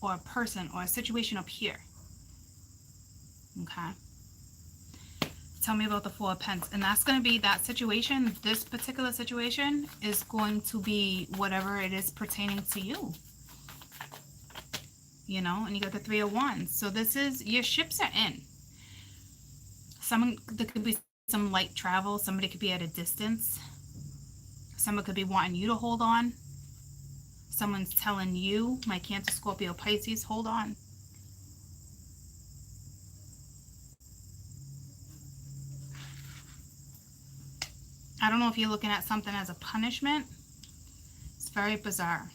or a person or a situation up here. Okay? Tell me about the Four of Pentacles. And that's going to be that situation. This particular situation is going to be whatever it is pertaining to you. You know, and you got the Three of Wands. So this is, your ships are in. There could be some light travel. Somebody could be at a distance. Someone could be wanting you to hold on. Someone's telling you, my Cancer, Scorpio, Pisces, hold on. I don't know if you're looking at something as a punishment. It's very bizarre.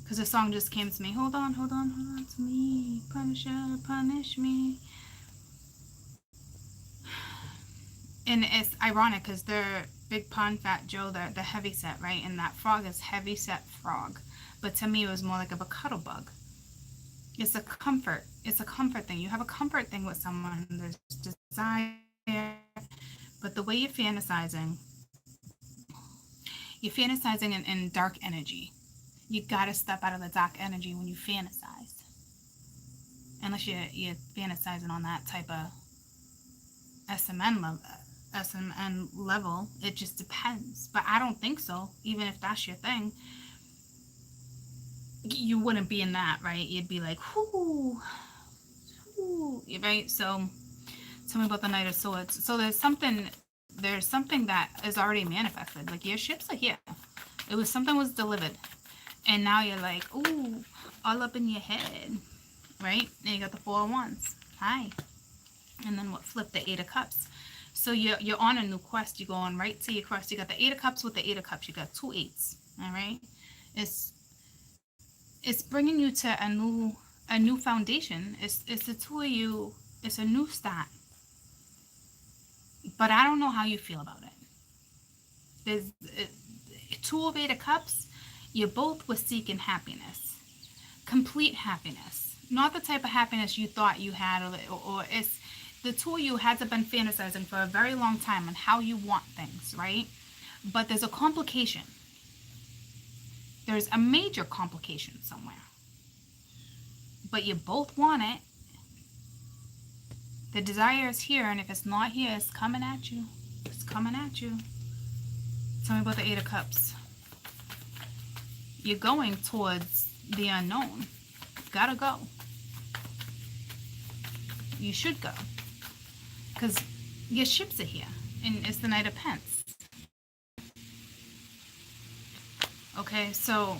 Because the song just came to me. Hold on, hold on, hold on to me. Punisher, punish me. And it's ironic because they're Big Pun, Fat Joe, the heavy set, right? And that frog is heavy set frog. But to me, it was more like of a cuddle bug. It's a comfort. It's a comfort thing. You have a comfort thing with someone. There's desire. But the way you're fantasizing in dark energy. You gotta step out of the dark energy when you fantasize. Unless you're fantasizing on that type of SMN level. SMN level, it just depends. But I don't think so. Even if that's your thing, you wouldn't be in that, right? You'd be like, whoo, whoo, right? So tell me about the Knight of Swords. So there's something that is already manifested. Like your ships are here. Something was delivered. And now you're like, ooh, all up in your head, right? And you got the Four of Wands. Hi. And then what? Flip the Eight of Cups. So you're on a new quest. You're going right to your quest. You got the Eight of Cups with the Eight of Cups. You got 2 eights. All right. It's bringing you to a new foundation. It's the two of you. It's a new start. But I don't know how you feel about it. There's 2 of Eight of Cups. You both were seeking happiness, complete happiness, not the type of happiness you thought you had, or it's the two of you had to been fantasizing for a very long time on how you want things, right? But there's a complication. There's a major complication somewhere. But you both want it. The desire is here, and if it's not here, it's coming at you. It's coming at you. Tell me about the Eight of Cups. You're going towards the unknown. Gotta go. You should go. Because your ships are here. And it's the Knight of Pence. Okay, so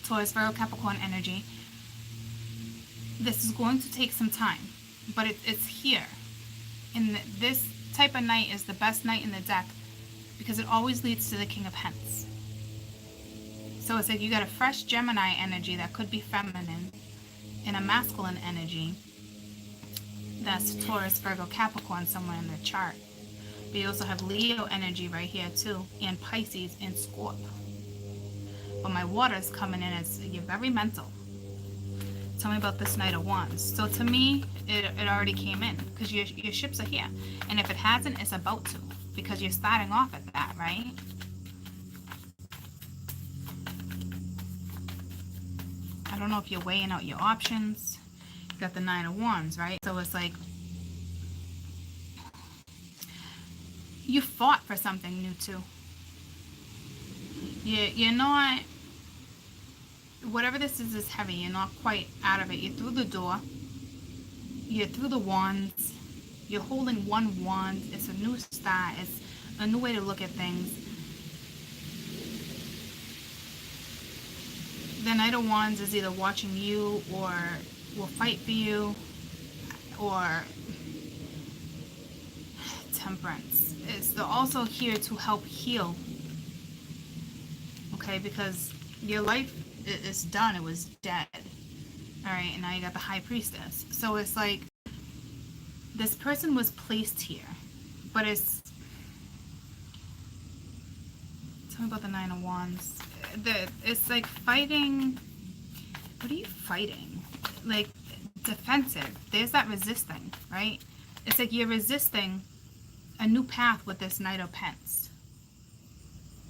Taurus, Virgo, Capricorn energy. This is going to take some time. But it's here. And this type of night is the best night in the deck. Because it always leads to the King of Pence. So it's like you got a fresh Gemini energy that could be feminine, and a masculine energy that's Taurus, Virgo, Capricorn somewhere in their chart. But you also have Leo energy right here too, and Pisces and Scorp. But my water's coming in as you're very mental. Tell me about this Knight of Wands. So to me, it already came in because your ships are here. And if it hasn't, it's about to, because you're starting off at that, right? I don't know if you're weighing out your options. You got the Nine of Wands, right? So it's like you fought for something new too. You're not, whatever this is heavy. You're not quite out of it. You're through the door. You're through the wands. You're holding one wand. It's a new start. It's a new way to look at things. The Knight of Wands is either watching you or will fight for you, or Temperance. They're also here to help heal. Okay, because your life is done. It was dead. Alright, and now you got the High Priestess. So it's like this person was placed here. But it's... Tell me about the Nine of Wands. It's like fighting... What are you fighting? Like, defensive. There's that resisting, right? It's like you're resisting a new path with this Knight of Pence.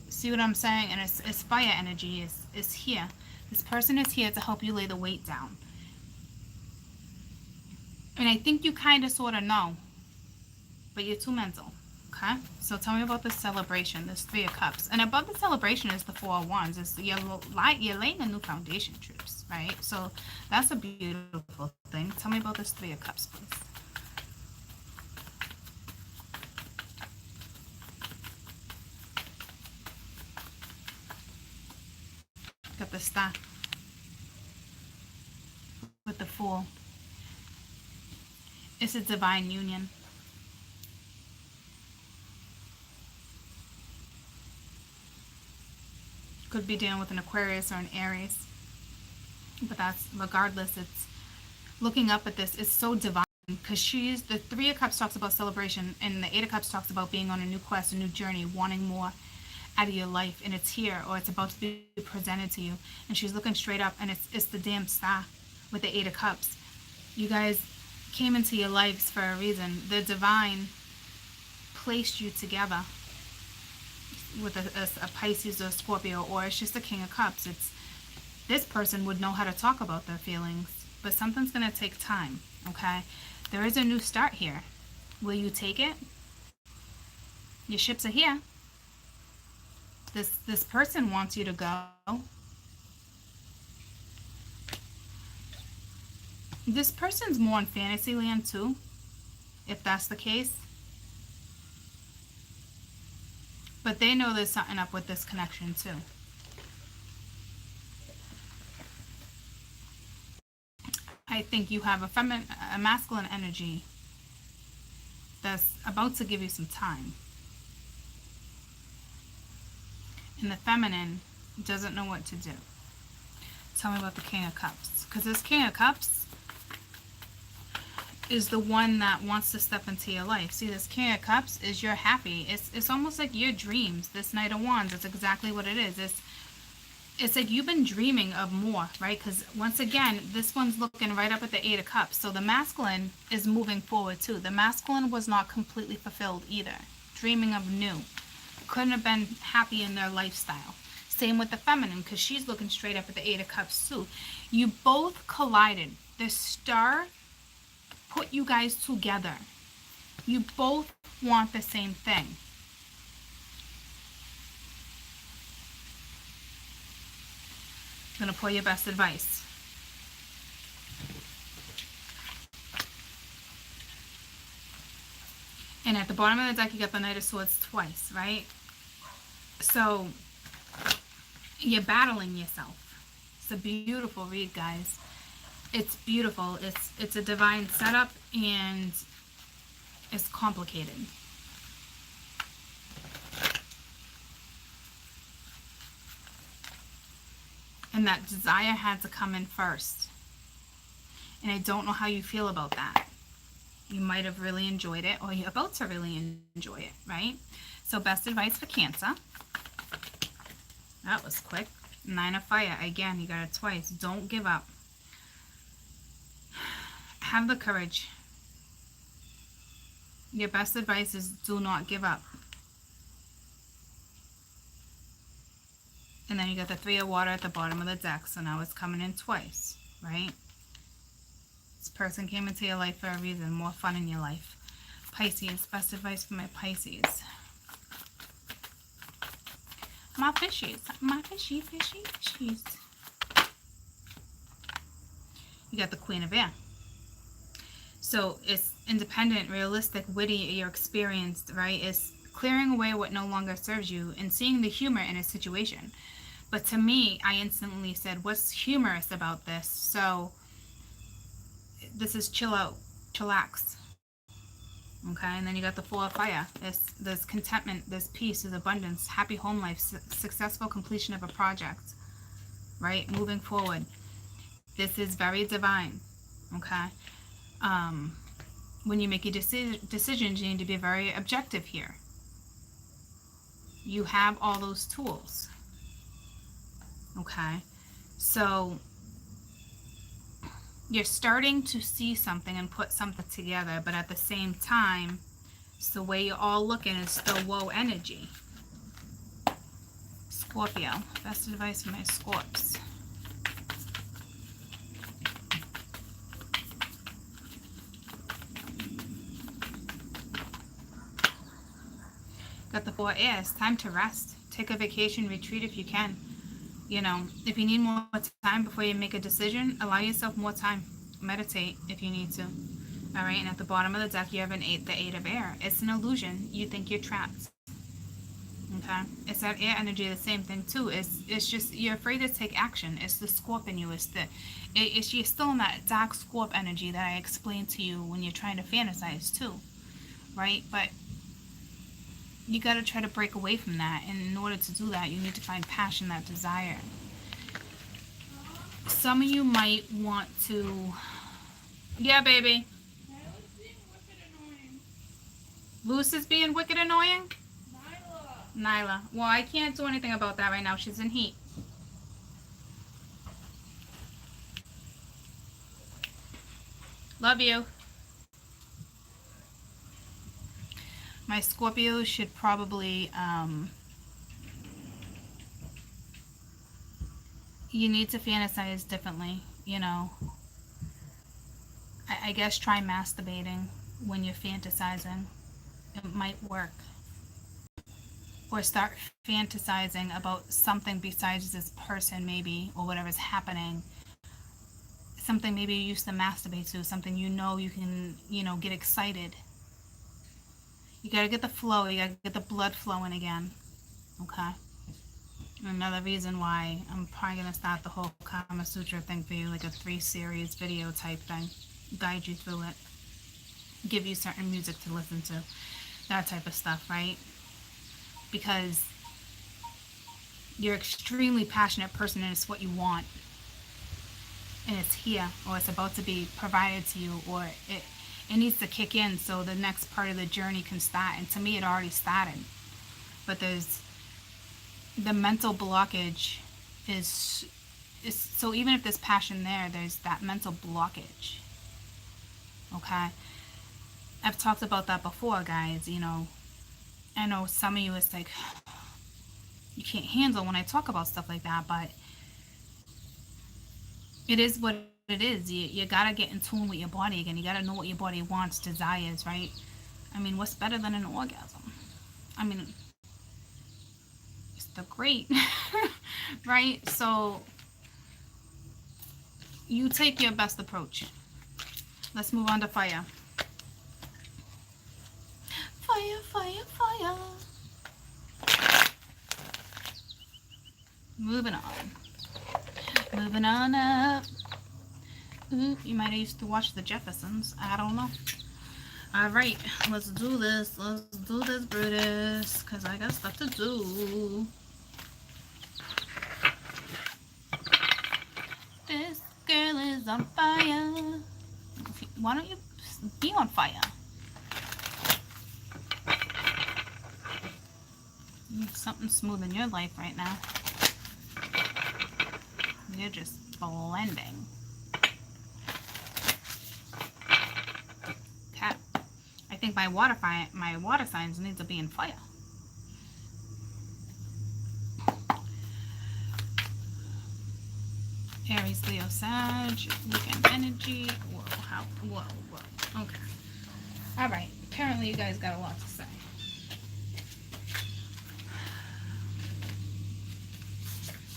See what I'm saying? And it's fire energy is here. This person is here to help you lay the weight down. And I think you kind of sort of know, but you're too mental. Okay? So tell me about this celebration, this Three of Cups. And above the celebration is the Four of Wands. It's you're laying a new foundation, troops, right? So that's a beautiful thing. Tell me about this Three of Cups, please. Got the Star with the Fool. It's a divine union. Could be dealing with an Aquarius or an Aries. But that's, regardless, it's looking up at this is so divine, because she's, the Three of Cups talks about celebration, and the Eight of Cups talks about being on a new quest, a new journey, wanting more out of your life, and it's here, or it's about to be presented to you. And she's looking straight up, and it's the damn star with the Eight of Cups. You guys came into your lives for a reason. The divine placed you together with a Pisces or a Scorpio, or it's just the King of Cups. It's, this person would know how to talk about their feelings, but something's going to take time, okay? There is a new start here. Will you take it? Your ships are here. This person wants you to go. This person's more in fantasy land too, if that's the case. But they know there's something up with this connection too. I think you have a masculine energy that's about to give you some time. And the feminine doesn't know what to do. Tell me about the King of Cups. Because this King of Cups is the one that wants to step into your life. See, this King of Cups is you're happy. It's almost like your dreams. This Knight of Wands, it's exactly what it is. It's like you've been dreaming of more, right? Because once again, this one's looking right up at the Eight of Cups. So the masculine is moving forward too. The masculine was not completely fulfilled either. Dreaming of new. Couldn't have been happy in their lifestyle. Same with the feminine, because she's looking straight up at the Eight of Cups too. You both collided. The star put you guys together. You both want the same thing. I'm going to pull your best advice. And at the bottom of the deck, you got the Knight of Swords twice, right? So you're battling yourself. It's a beautiful read, guys. It's beautiful. It's a divine setup, and it's complicated. And that desire had to come in first. And I don't know how you feel about that. You might have really enjoyed it, or you're about to really enjoy it, right? So best advice for Cancer. That was quick. Nine of Fire. Again, you got it twice. Don't give up. Have the courage. Your best advice is do not give up. And then you got the Three of Water at the bottom of the deck. So now it's coming in twice, right? This person came into your life for a reason. More fun in your life. Pisces. Best advice for my Pisces. My fishies. My fishies. You got the Queen of Air. So it's independent, realistic, witty, you're experienced, right? It's clearing away what no longer serves you and seeing the humor in a situation. But to me, I instantly said, what's humorous about this? So this is chill out, chillax. Okay, and then you got the Four of Fire. There's contentment, there's peace, there's abundance, happy home life, successful completion of a project, right? Moving forward. This is very divine, okay? When you make your decisions, you need to be very objective here. You have all those tools, okay? So you're starting to see something and put something together, but at the same time, it's the way you're all looking is still whoa energy. Scorpio. Best advice for my Scorps. Got the Four Airs. Time to rest. Take a vacation, retreat if you can. You know, if you need more time before you make a decision, allow yourself more time. Meditate if you need to. All right, and at the bottom of the deck, you have the Eight of Air. It's an illusion. You think you're trapped. Okay? It's that air energy, the same thing too. It's just, you're afraid to take action. It's the Scorp in you. You're still in that dark Scorp energy that I explained to you when you're trying to fantasize too. Right? But you got to try to break away from that. And in order to do that, you need to find passion, that desire. Some of you might want to... Yeah, baby. Luce is being wicked annoying? Nyla. Well, I can't do anything about that right now. She's in heat. Love you. My Scorpio should probably, you need to fantasize differently, you know. I guess try masturbating when you're fantasizing. It might work. Or start fantasizing about something besides this person, maybe, or whatever's happening. Something maybe you used to masturbate to, something you know you can, you know, get excited. You gotta get the flow, you gotta get the blood flowing again. Okay? Another reason why I'm probably gonna start the whole Kama Sutra thing for you, like a 3-series video type thing. Guide you through it. Give you certain music to listen to. That type of stuff, right? Because you're an extremely passionate person and it's what you want. And it's here, or it's about to be provided to you, or it needs to kick in so the next part of the journey can start. And to me, it already started. But there's the mental blockage is so even if there's passion there's that mental blockage. Okay? I've talked about that before, guys. You know, I know some of you is like, you can't handle when I talk about stuff like that, but it is what it is. You gotta get in tune with your body again. You gotta know what your body wants, desires, right? I mean, what's better than an orgasm? I mean, it's the great, right? So you take your best approach. Let's move on to fire. Fire, fire, fire. Moving on. Moving on up. Ooh, you might have used to watch the Jeffersons. I don't know. Alright, let's do this. Let's do this, Brutus. Because I got stuff to do. This girl is on fire. Why don't you be on fire? You need something smooth in your life right now. You're just blending. Okay. I think my water signs need to be in fire. Aries, Leo, Sag, Wkend Energy. Whoa. Okay. Alright. Apparently you guys got a lot to say.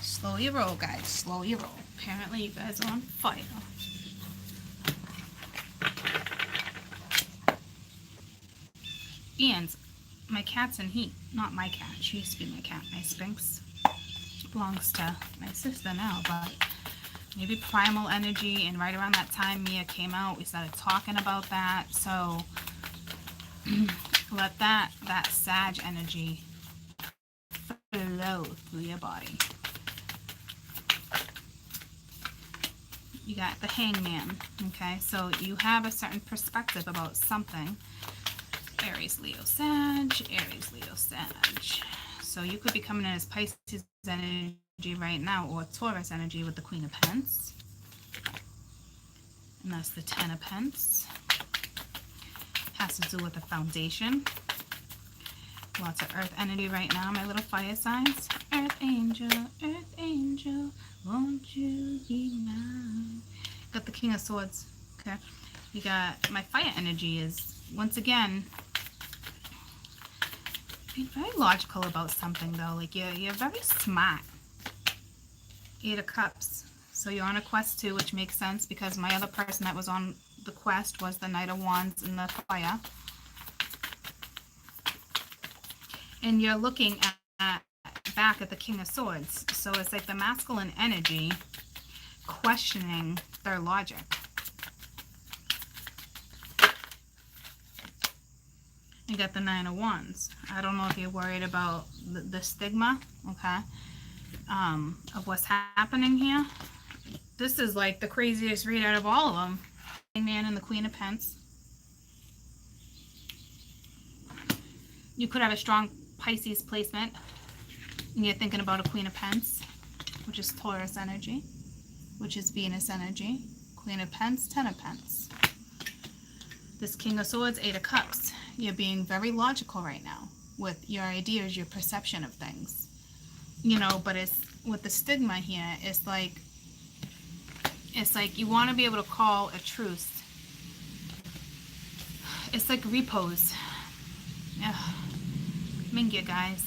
Slow your roll, guys. Slow your roll. Apparently you guys are on fire. And my cat's in heat. Not my cat. She used to be my cat. My Sphinx belongs to my sister now, but maybe primal energy, and right around that time Mia came out, we started talking about that. So let that Sag energy flow through your body. You got the Hangman, okay? So you have a certain perspective about something. Aries, Leo, Sag, Aries, Leo, Sag. So you could be coming in as Pisces energy right now, or Taurus energy with the Queen of Pence. And that's the Ten of Pence. Has to do with the foundation. Lots of earth energy right now, my little fire signs. Earth angel, won't you be mine? Got the King of Swords. Okay. You got my fire energy is, once again, being very logical about something though. Like you're very smart. 8 of Cups. So you're on a quest too, which makes sense because my other person that was on the quest was the Knight of Wands and the fire. And you're looking at back at the King of Swords. So it's like the masculine energy questioning their logic. You got the Nine of Wands. I don't know if you're worried about the stigma, okay, of what's happening here. This is like the craziest read out of all of them. Man and the Queen of Pence. You could have a strong Pisces placement. And you're thinking about a Queen of Pence, which is Taurus energy, which is Venus energy. Queen of Pence, Ten of Pence. This King of Swords, Eight of Cups. You're being very logical right now with your ideas, your perception of things. You know, but it's with the stigma here, it's like you want to be able to call a truce. It's like repose. Ugh. Mingia, guys.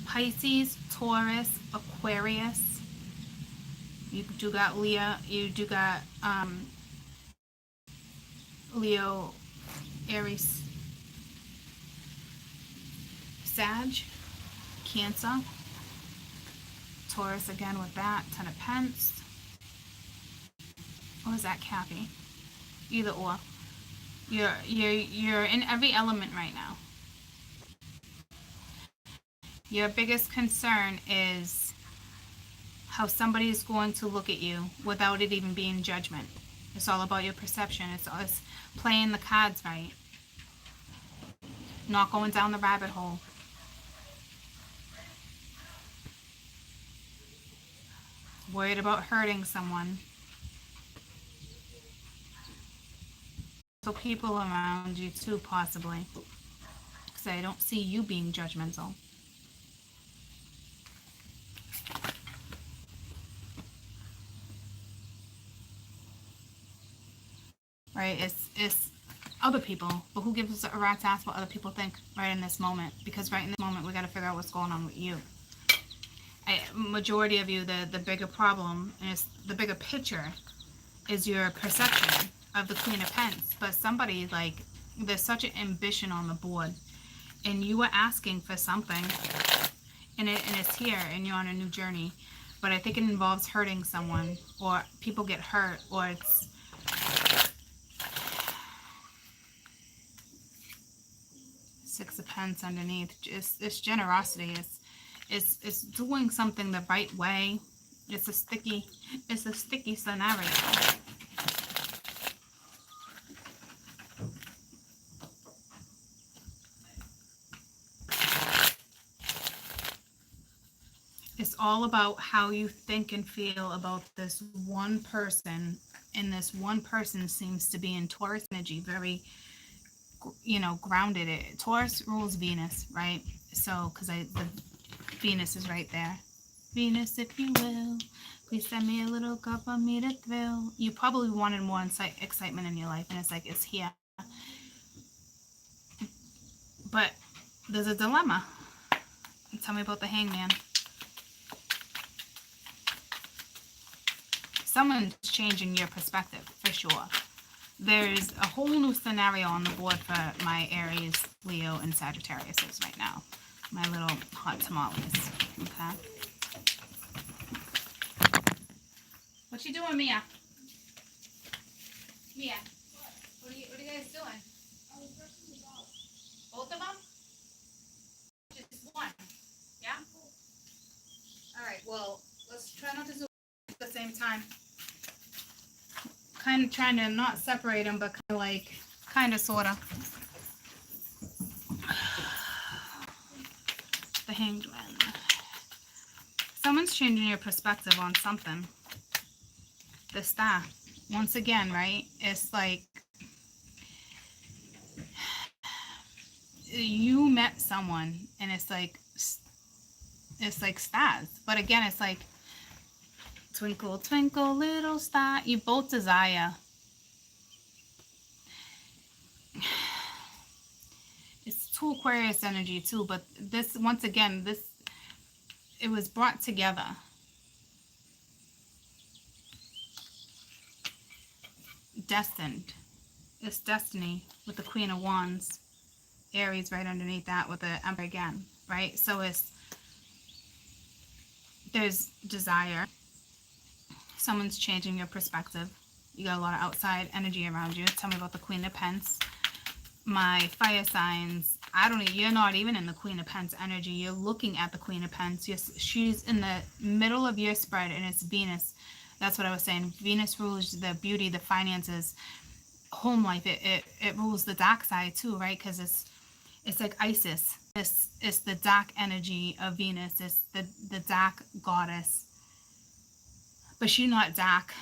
Pisces, Taurus, Aquarius. You do got Leo. You do got Leo, Aries, Sag, Cancer, Taurus again with that, Ten of Pence. Or is that Kathy? Either or. You're in every element right now. Your biggest concern is how somebody is going to look at you without it even being judgment. It's all about your perception. It's playing the cards right. Not going down the rabbit hole. Worried about hurting someone. So people around you too, possibly. Because I don't see you being judgmental. Right? It's other people, but who gives us a rat's ass what other people think right in this moment? Because right in this moment, we got to figure out what's going on with you. Majority of you, the bigger problem is the bigger picture is your perception of the Queen of Pence. But somebody, like, there's such an ambition on the board, and you are asking for something, and it's here, and you're on a new journey. But I think it involves hurting someone, or people get hurt, or it's Six of Pence underneath. It's generosity. It's doing something the right way. It's a sticky scenario. It's all about how you think and feel about this one person, and this one person seems to be in Taurus energy, very, grounded. Taurus rules Venus, right? So, because the Venus is right there. Venus, if you will, please send me a little cup of me to thrill. You probably wanted more excitement in your life, and it's like, it's here. But there's a dilemma. Tell me about the Hangman. Someone's changing your perspective, for sure. There's a whole new scenario on the board for my Aries, Leo, and Sagittarius right now. My little hot tamales. Okay? What you doing, Mia? Mia, what are you guys doing? Both of them? Just one? Yeah? Alright, well, let's try not to do it at the same time. Kind of trying to not separate them, but kind of, sort of. The Hanged Man. Someone's changing your perspective on something. The Star. Once again, right? It's like you met someone, and it's like stars. But again, it's like twinkle, twinkle, little star. You both desire. It's two Aquarius energy too, but this, once again, it was brought together. Destined. It's destiny with the Queen of Wands. Aries right underneath that with the Emperor again, right? So there's desire. Someone's changing your perspective. You got a lot of outside energy around you. Tell me about the Queen of Pence. my fire signs, you're not even in the Queen of Pence energy. You're looking at the Queen of Pence. She's in the middle of your spread, and it's Venus. That's what I was saying. Venus rules the beauty, the finances, home life. It rules the dark side too, right? Because it's like Isis. It's the dark energy of Venus. It's the dark goddess. But she's not dark.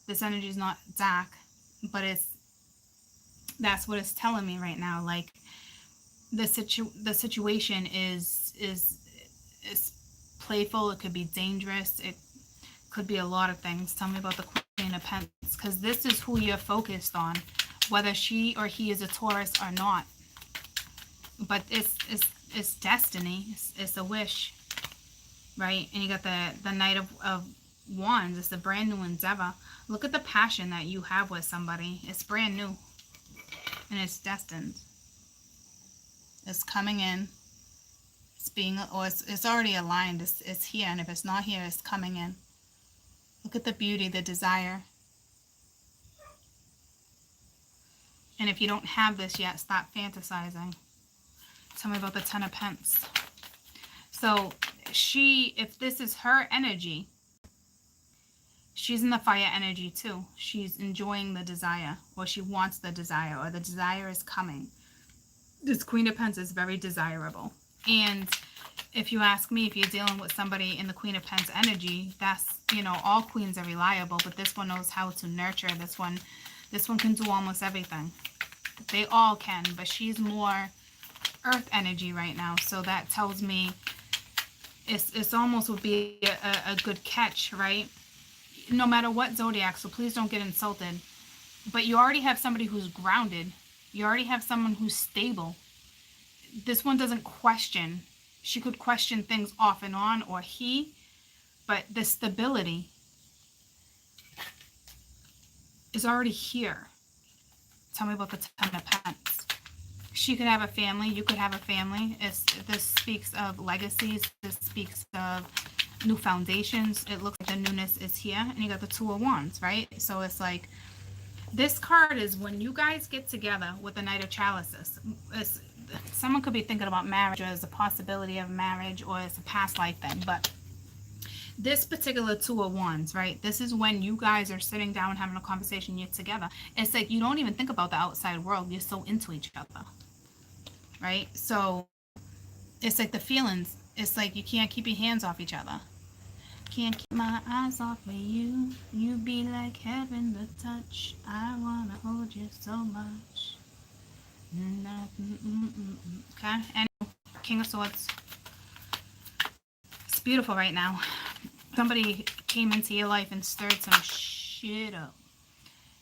This energy is not dark, but that's what it's telling me right now. Like the situation is playful. It could be dangerous. It could be a lot of things. Tell me about the Queen of Pence, because this is who you're focused on, whether she or he is a Taurus or not. But it's destiny. It's a wish, right? And you got the Knight of Wands. It's a brand new endeavor. Look at the passion that you have with somebody. It's brand new, and it's destined. It's coming in. It's being, or it's already aligned. It's here, and if it's not here, it's coming in. Look at the beauty, the desire. And if you don't have this yet, stop fantasizing. Tell me about the Ten of Pence. So if this is her energy, she's in the fire energy too. She's enjoying the desire, or she wants the desire, or the desire is coming. This Queen of Pence is very desirable. And if you ask me, if you're dealing with somebody in the Queen of Pence energy, that's, all queens are reliable, but this one knows how to nurture. This one can do almost everything. They all can, but she's more earth energy right now. So that tells me it's almost would be a good catch, right? No matter what zodiac, so please don't get insulted. But you already have somebody who's grounded. You already have someone who's stable. This one doesn't question. She could question things off and on, or he, but the stability is already here. Tell me about the Ten of Pence. She could have a family. You could have a family. This speaks of legacies. This speaks of new foundations. It looks like the newness is here. And you got the Two of Wands, right? So it's like, this card is when you guys get together with the Knight of Chalices. Someone could be thinking about marriage, or as a possibility of marriage, or as a past life thing. But this particular Two of Wands, right? This is when you guys are sitting down having a conversation. You're together. It's like you don't even think about the outside world. You're so into each other, right? So it's like the feelings. It's like you can't keep your hands off each other. Can't keep my eyes off of you. You be like heaven to touch. I wanna hold you so much. Okay, and King of Swords. It's beautiful right now. Somebody came into your life and stirred some shit up.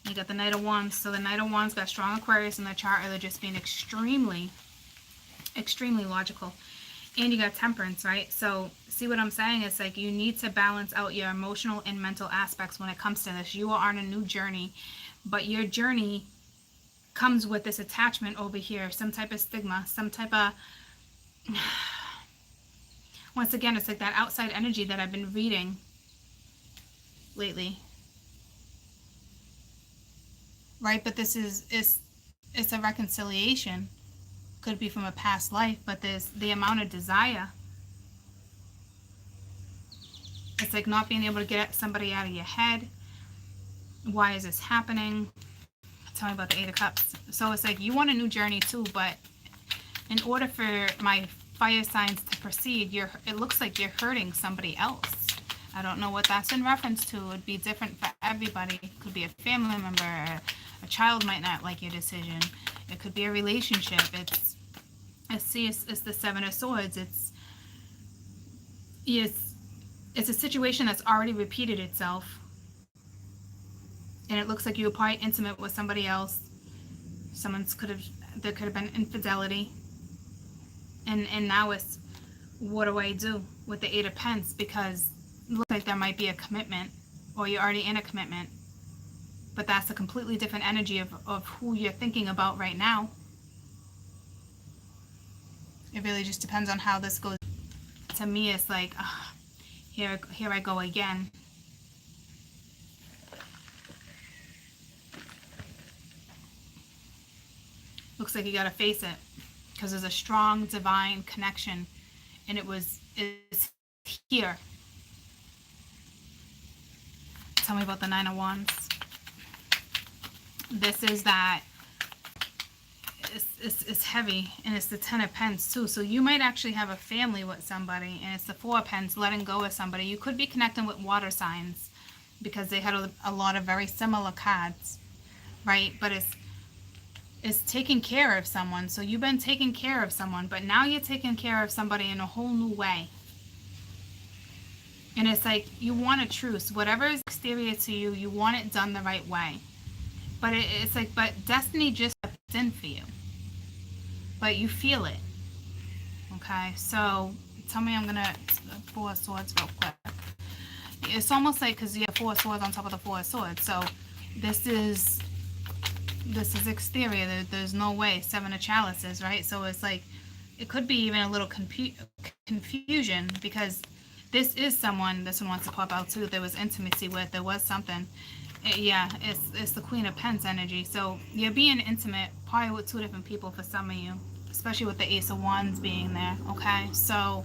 You got the Knight of Wands. So the Knight of Wands got strong Aquarius in the chart, or they're just being extremely logical. And you got Temperance, right? So see what I'm saying? It's like you need to balance out your emotional and mental aspects when it comes to this. You are on a new journey, but your journey comes with this attachment over here, some type of stigma, some type of, once again, it's like that outside energy that I've been reading lately, right? But this it's a reconciliation. Could be from a past life, but there's the amount of desire. It's like not being able to get somebody out of your head. Why is this happening? Tell me about the Eight of Cups. So it's like you want a new journey too, but in order for my fire signs to proceed, it looks like you're hurting somebody else. I don't know what that's in reference to. It would be different for everybody. It could be a family member. A child might not like your decision. It could be a relationship. It's the Seven of Swords. It's a situation that's already repeated itself. And it looks like you were probably intimate with somebody else. There could have been infidelity. And now it's, what do I do with the Eight of Pence? Because it looks like there might be a commitment, or you're already in a commitment. But that's a completely different energy of who you're thinking about right now. It really just depends on how this goes. To me, it's like, here I go again. Looks like you got to face it because there's a strong divine connection, and it's here. Tell me about the Nine of Wands. This is that it's heavy, and it's the Ten of Pens too. So you might actually have a family with somebody, and it's the Four of Pens, letting go of somebody. You could be connecting with water signs because they had a lot of very similar cards, right? But it's taking care of someone. So you've been taking care of someone, but now you're taking care of somebody in a whole new way. And it's like you want a truce. Whatever is exterior to you, you want it done the right way. But it's like, but destiny just stepped in for you. But you feel it. Okay, so tell me, I'm going to Four of Swords real quick. It's almost like, because you have Four of Swords on top of the Four of Swords. So this is exterior. There's no way. Seven of Chalices, right? So it's like, it could be even a little confusion because this is someone, this one wants to pop out too, there was intimacy with, there was something. Yeah, it's the Queen of Pens energy. So you're being intimate, probably with two different people for some of you, especially with the Ace of Wands being there, okay? So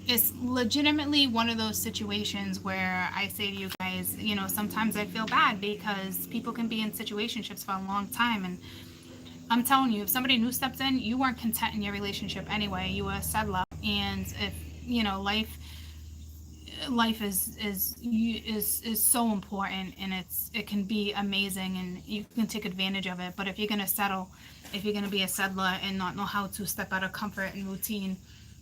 it's legitimately one of those situations where I say to you guys, you know, sometimes I feel bad because people can be in situationships for a long time, and I'm telling you, if somebody new steps in, you weren't content in your relationship anyway. You were a settler, and if you know life is so important, and it can be amazing, and you can take advantage of it. But if you're gonna settle, if you're gonna be a settler and not know how to step out of comfort and routine,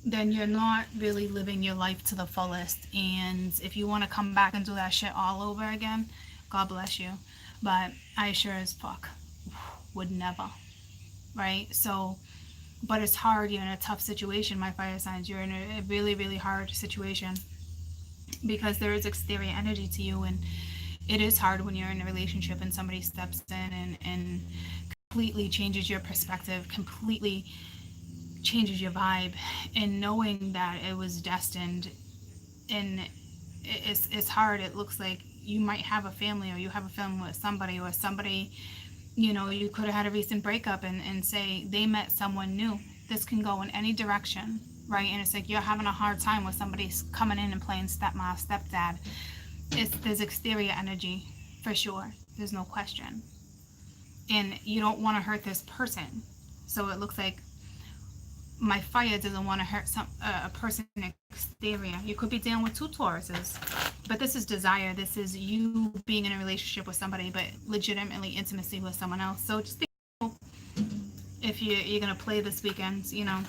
then you're not really living your life to the fullest. And if you want to come back and do that shit all over again, God bless you. But I sure as fuck would never. Right? So, but it's hard. You're in a tough situation, my fire signs. You're in a really, really hard situation because there is exterior energy to you, and it is hard when you're in a relationship and somebody steps in and completely changes your perspective, completely changes your vibe, and knowing that it was destined. And it's hard. It looks like you might have a family, or you have a family with somebody, or somebody, you know, you could have had a recent breakup and say they met someone new. This can go in any direction, right? And it's like you're having a hard time with somebody coming in and playing stepmom, stepdad. There's exterior energy for sure. There's no question. And you don't want to hurt this person. So it looks like my fire doesn't want to hurt a person exterior. You could be dealing with two Tauruses, but this is desire. This is you being in a relationship with somebody, but legitimately intimacy with someone else. So just be careful if you're gonna play this weekend, you know.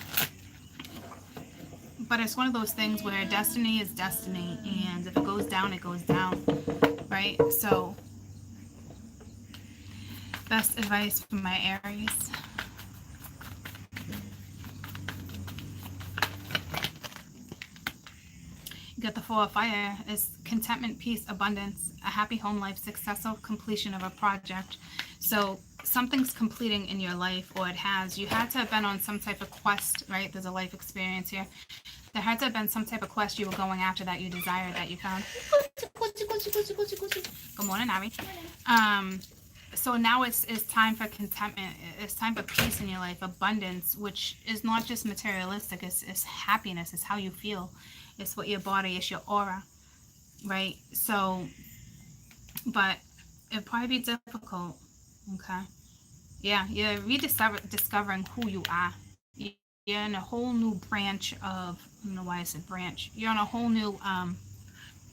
But it's one of those things where destiny is destiny, and if it goes down, it goes down, right? So best advice for my Aries. You got the Four of Fire. It's contentment, peace, abundance, a happy home life, successful completion of a project. So something's completing in your life, or it has. You had to have been on some type of quest, right? There's a life experience here. There had to have been some type of quest you were going after that you desired, that you found. Good morning, Abby. So now it's time for contentment. It's time for peace in your life, abundance, which is not just materialistic. It's happiness. It's how you feel. It's what your body, it's your aura, right? So, but it'd probably be difficult, okay? Yeah, you're rediscovering who you are. You're in a whole new branch of, I don't know why I said branch. You're on a whole new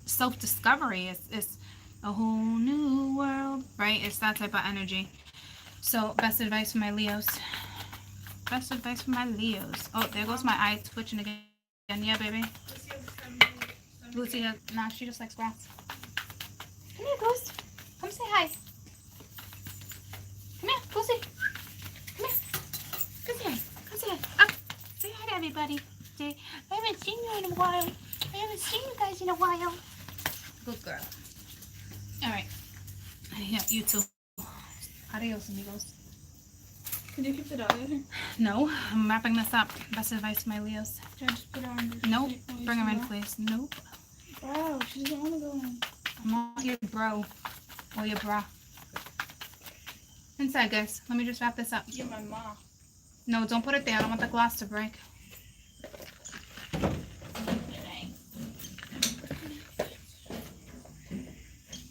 self-discovery. It's a whole new world, right? It's that type of energy. So, best advice for my Leos. Best advice for my Leos. Oh, there goes my eye twitching again. Yeah, baby. Lucy, nah, she just likes grass. Come here, Ghost. Come say hi. Come here, Lucy. Come here. Come say hi. Come say hi. Up. Say hi to everybody. I haven't seen you in a while. I haven't seen you guys in a while. Good girl. All right. Yeah, you too. Adios, amigos. Can you keep the dog in here? No, I'm wrapping this up. Best advice to my Leos. Can I just put her on? Nope. Bring her in, please. Nope. Wow, she doesn't want to go in. I'm not your bro or your bra. Inside, guys. Let me just wrap this up. You're my mom. No, don't put it there. I don't want the glass to break.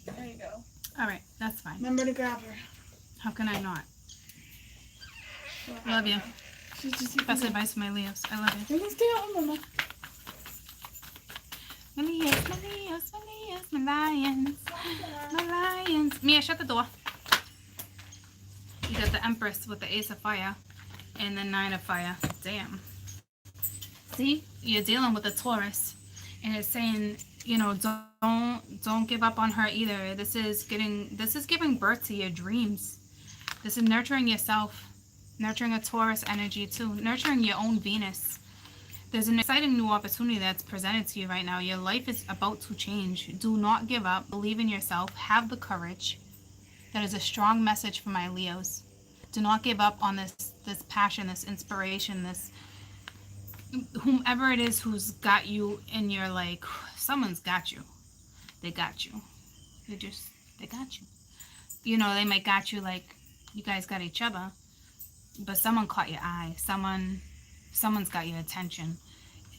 There you go. All right, that's fine. Remember to grab her. How can I not? Well, Love you. She's just Best advice for my Leos. I love you. You can stay at home, Mama. My Leos, my Leos, my Leos, my lions. My lions. Mia, shut the door. You got the Empress with the Ace of Fire and the Nine of Fire. Damn. See, you're dealing with a Taurus, and it's saying, you know, don't give up on her either. This is giving birth to your dreams. This is nurturing yourself, nurturing a Taurus energy too, nurturing your own Venus. There's an exciting new opportunity that's presented to you right now. Your life is about to change. Do not give up. Believe in yourself. Have the courage. That is a strong message for my Leos. Do not give up on this passion, this inspiration, this whomever it is who's got you in your, like, someone's got you. They got you. They got you. You know, they might got you like you guys got each other, but someone caught your eye. Someone's got your attention.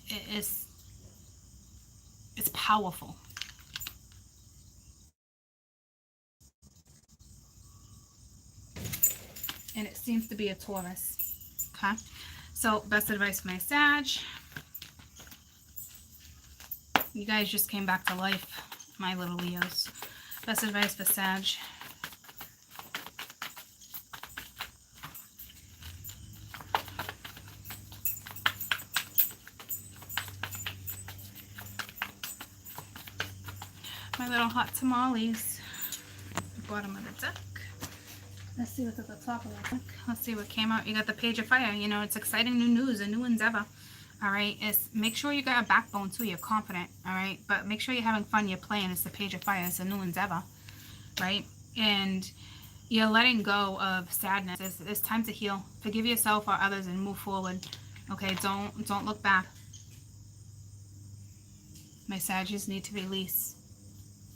It's powerful. And it seems to be a Taurus. Okay? So, best advice for my Sag. You guys just came back to life, my little Leos. Best advice for Sag. My little hot tamales. Bottom of the deck. Let's see what's at the top of the deck. Let's see what came out. You got the Page of Fire. You know, it's exciting new news, a new endeavor. All right. Make sure you got a backbone too. You're confident. All right. But make sure you're having fun. You're playing. It's the Page of Fire. It's a new endeavor. Right. And you're letting go of sadness. It's time to heal. Forgive yourself or others and move forward. Okay. Don't look back. My Sagittarius need to release.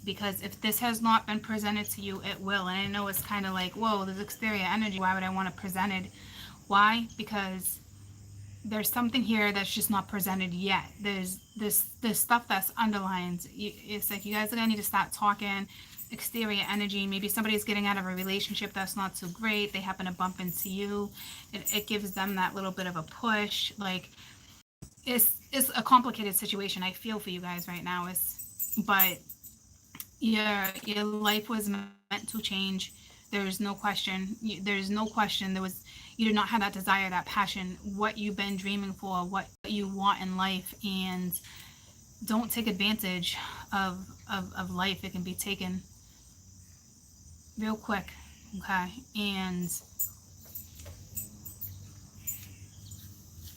Because if this has not been presented to you, it will. And I know it's kind of like, whoa, there's exterior energy. Why would I want to present it? Why? Because there's something here that's just not presented yet. There's this stuff that's underlined. It's like you guys are going to need to start talking exterior energy. Maybe somebody's getting out of a relationship that's not too great. They happen to bump into you. It gives them that little bit of a push. Like, it's a complicated situation. I feel for you guys right now. But your life was meant to change. There's no question. You did not have that desire, that passion, what you've been dreaming for, what you want in life. And don't take advantage of life. It can be taken real quick. Okay. And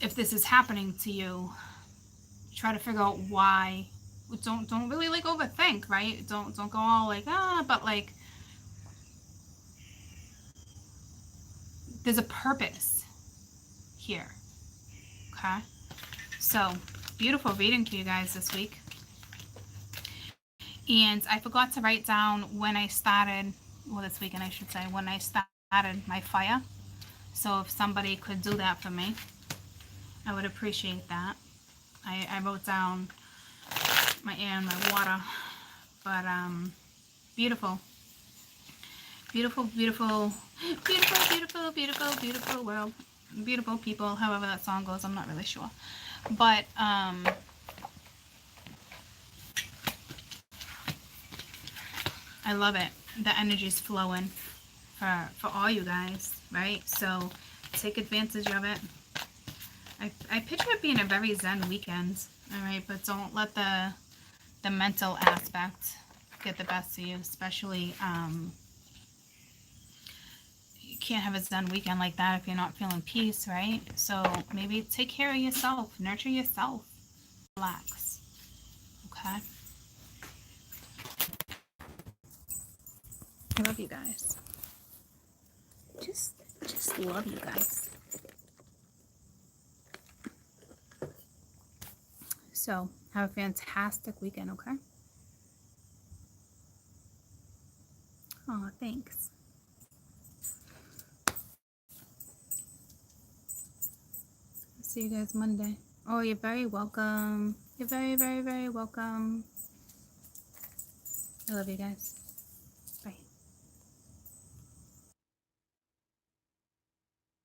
if this is happening to you, try to figure out why. Don't really like overthink, right? Don't go all like, but like there's a purpose here. Okay? So, beautiful reading to you guys this week. And I forgot to write down when I started, well, this weekend I should say, when I started my fire. So if somebody could do that for me, I would appreciate that. I wrote down my air and my water, but beautiful, beautiful, beautiful, beautiful, beautiful, beautiful, beautiful world, beautiful people, however that song goes, I'm not really sure, but I love it. The energy's flowing for all you guys, right? So take advantage of it. I picture it being a very zen weekend, all right, but don't let the mental aspect get the best of you, especially you can't have a zen weekend like that if you're not feeling peace, right? So maybe take care of yourself, nurture yourself, relax, okay? I love you guys. Just love you guys. So have a fantastic weekend, okay? Oh, thanks. see you guys Monday. Oh, you're very welcome. You're very, very, very welcome. I love you guys.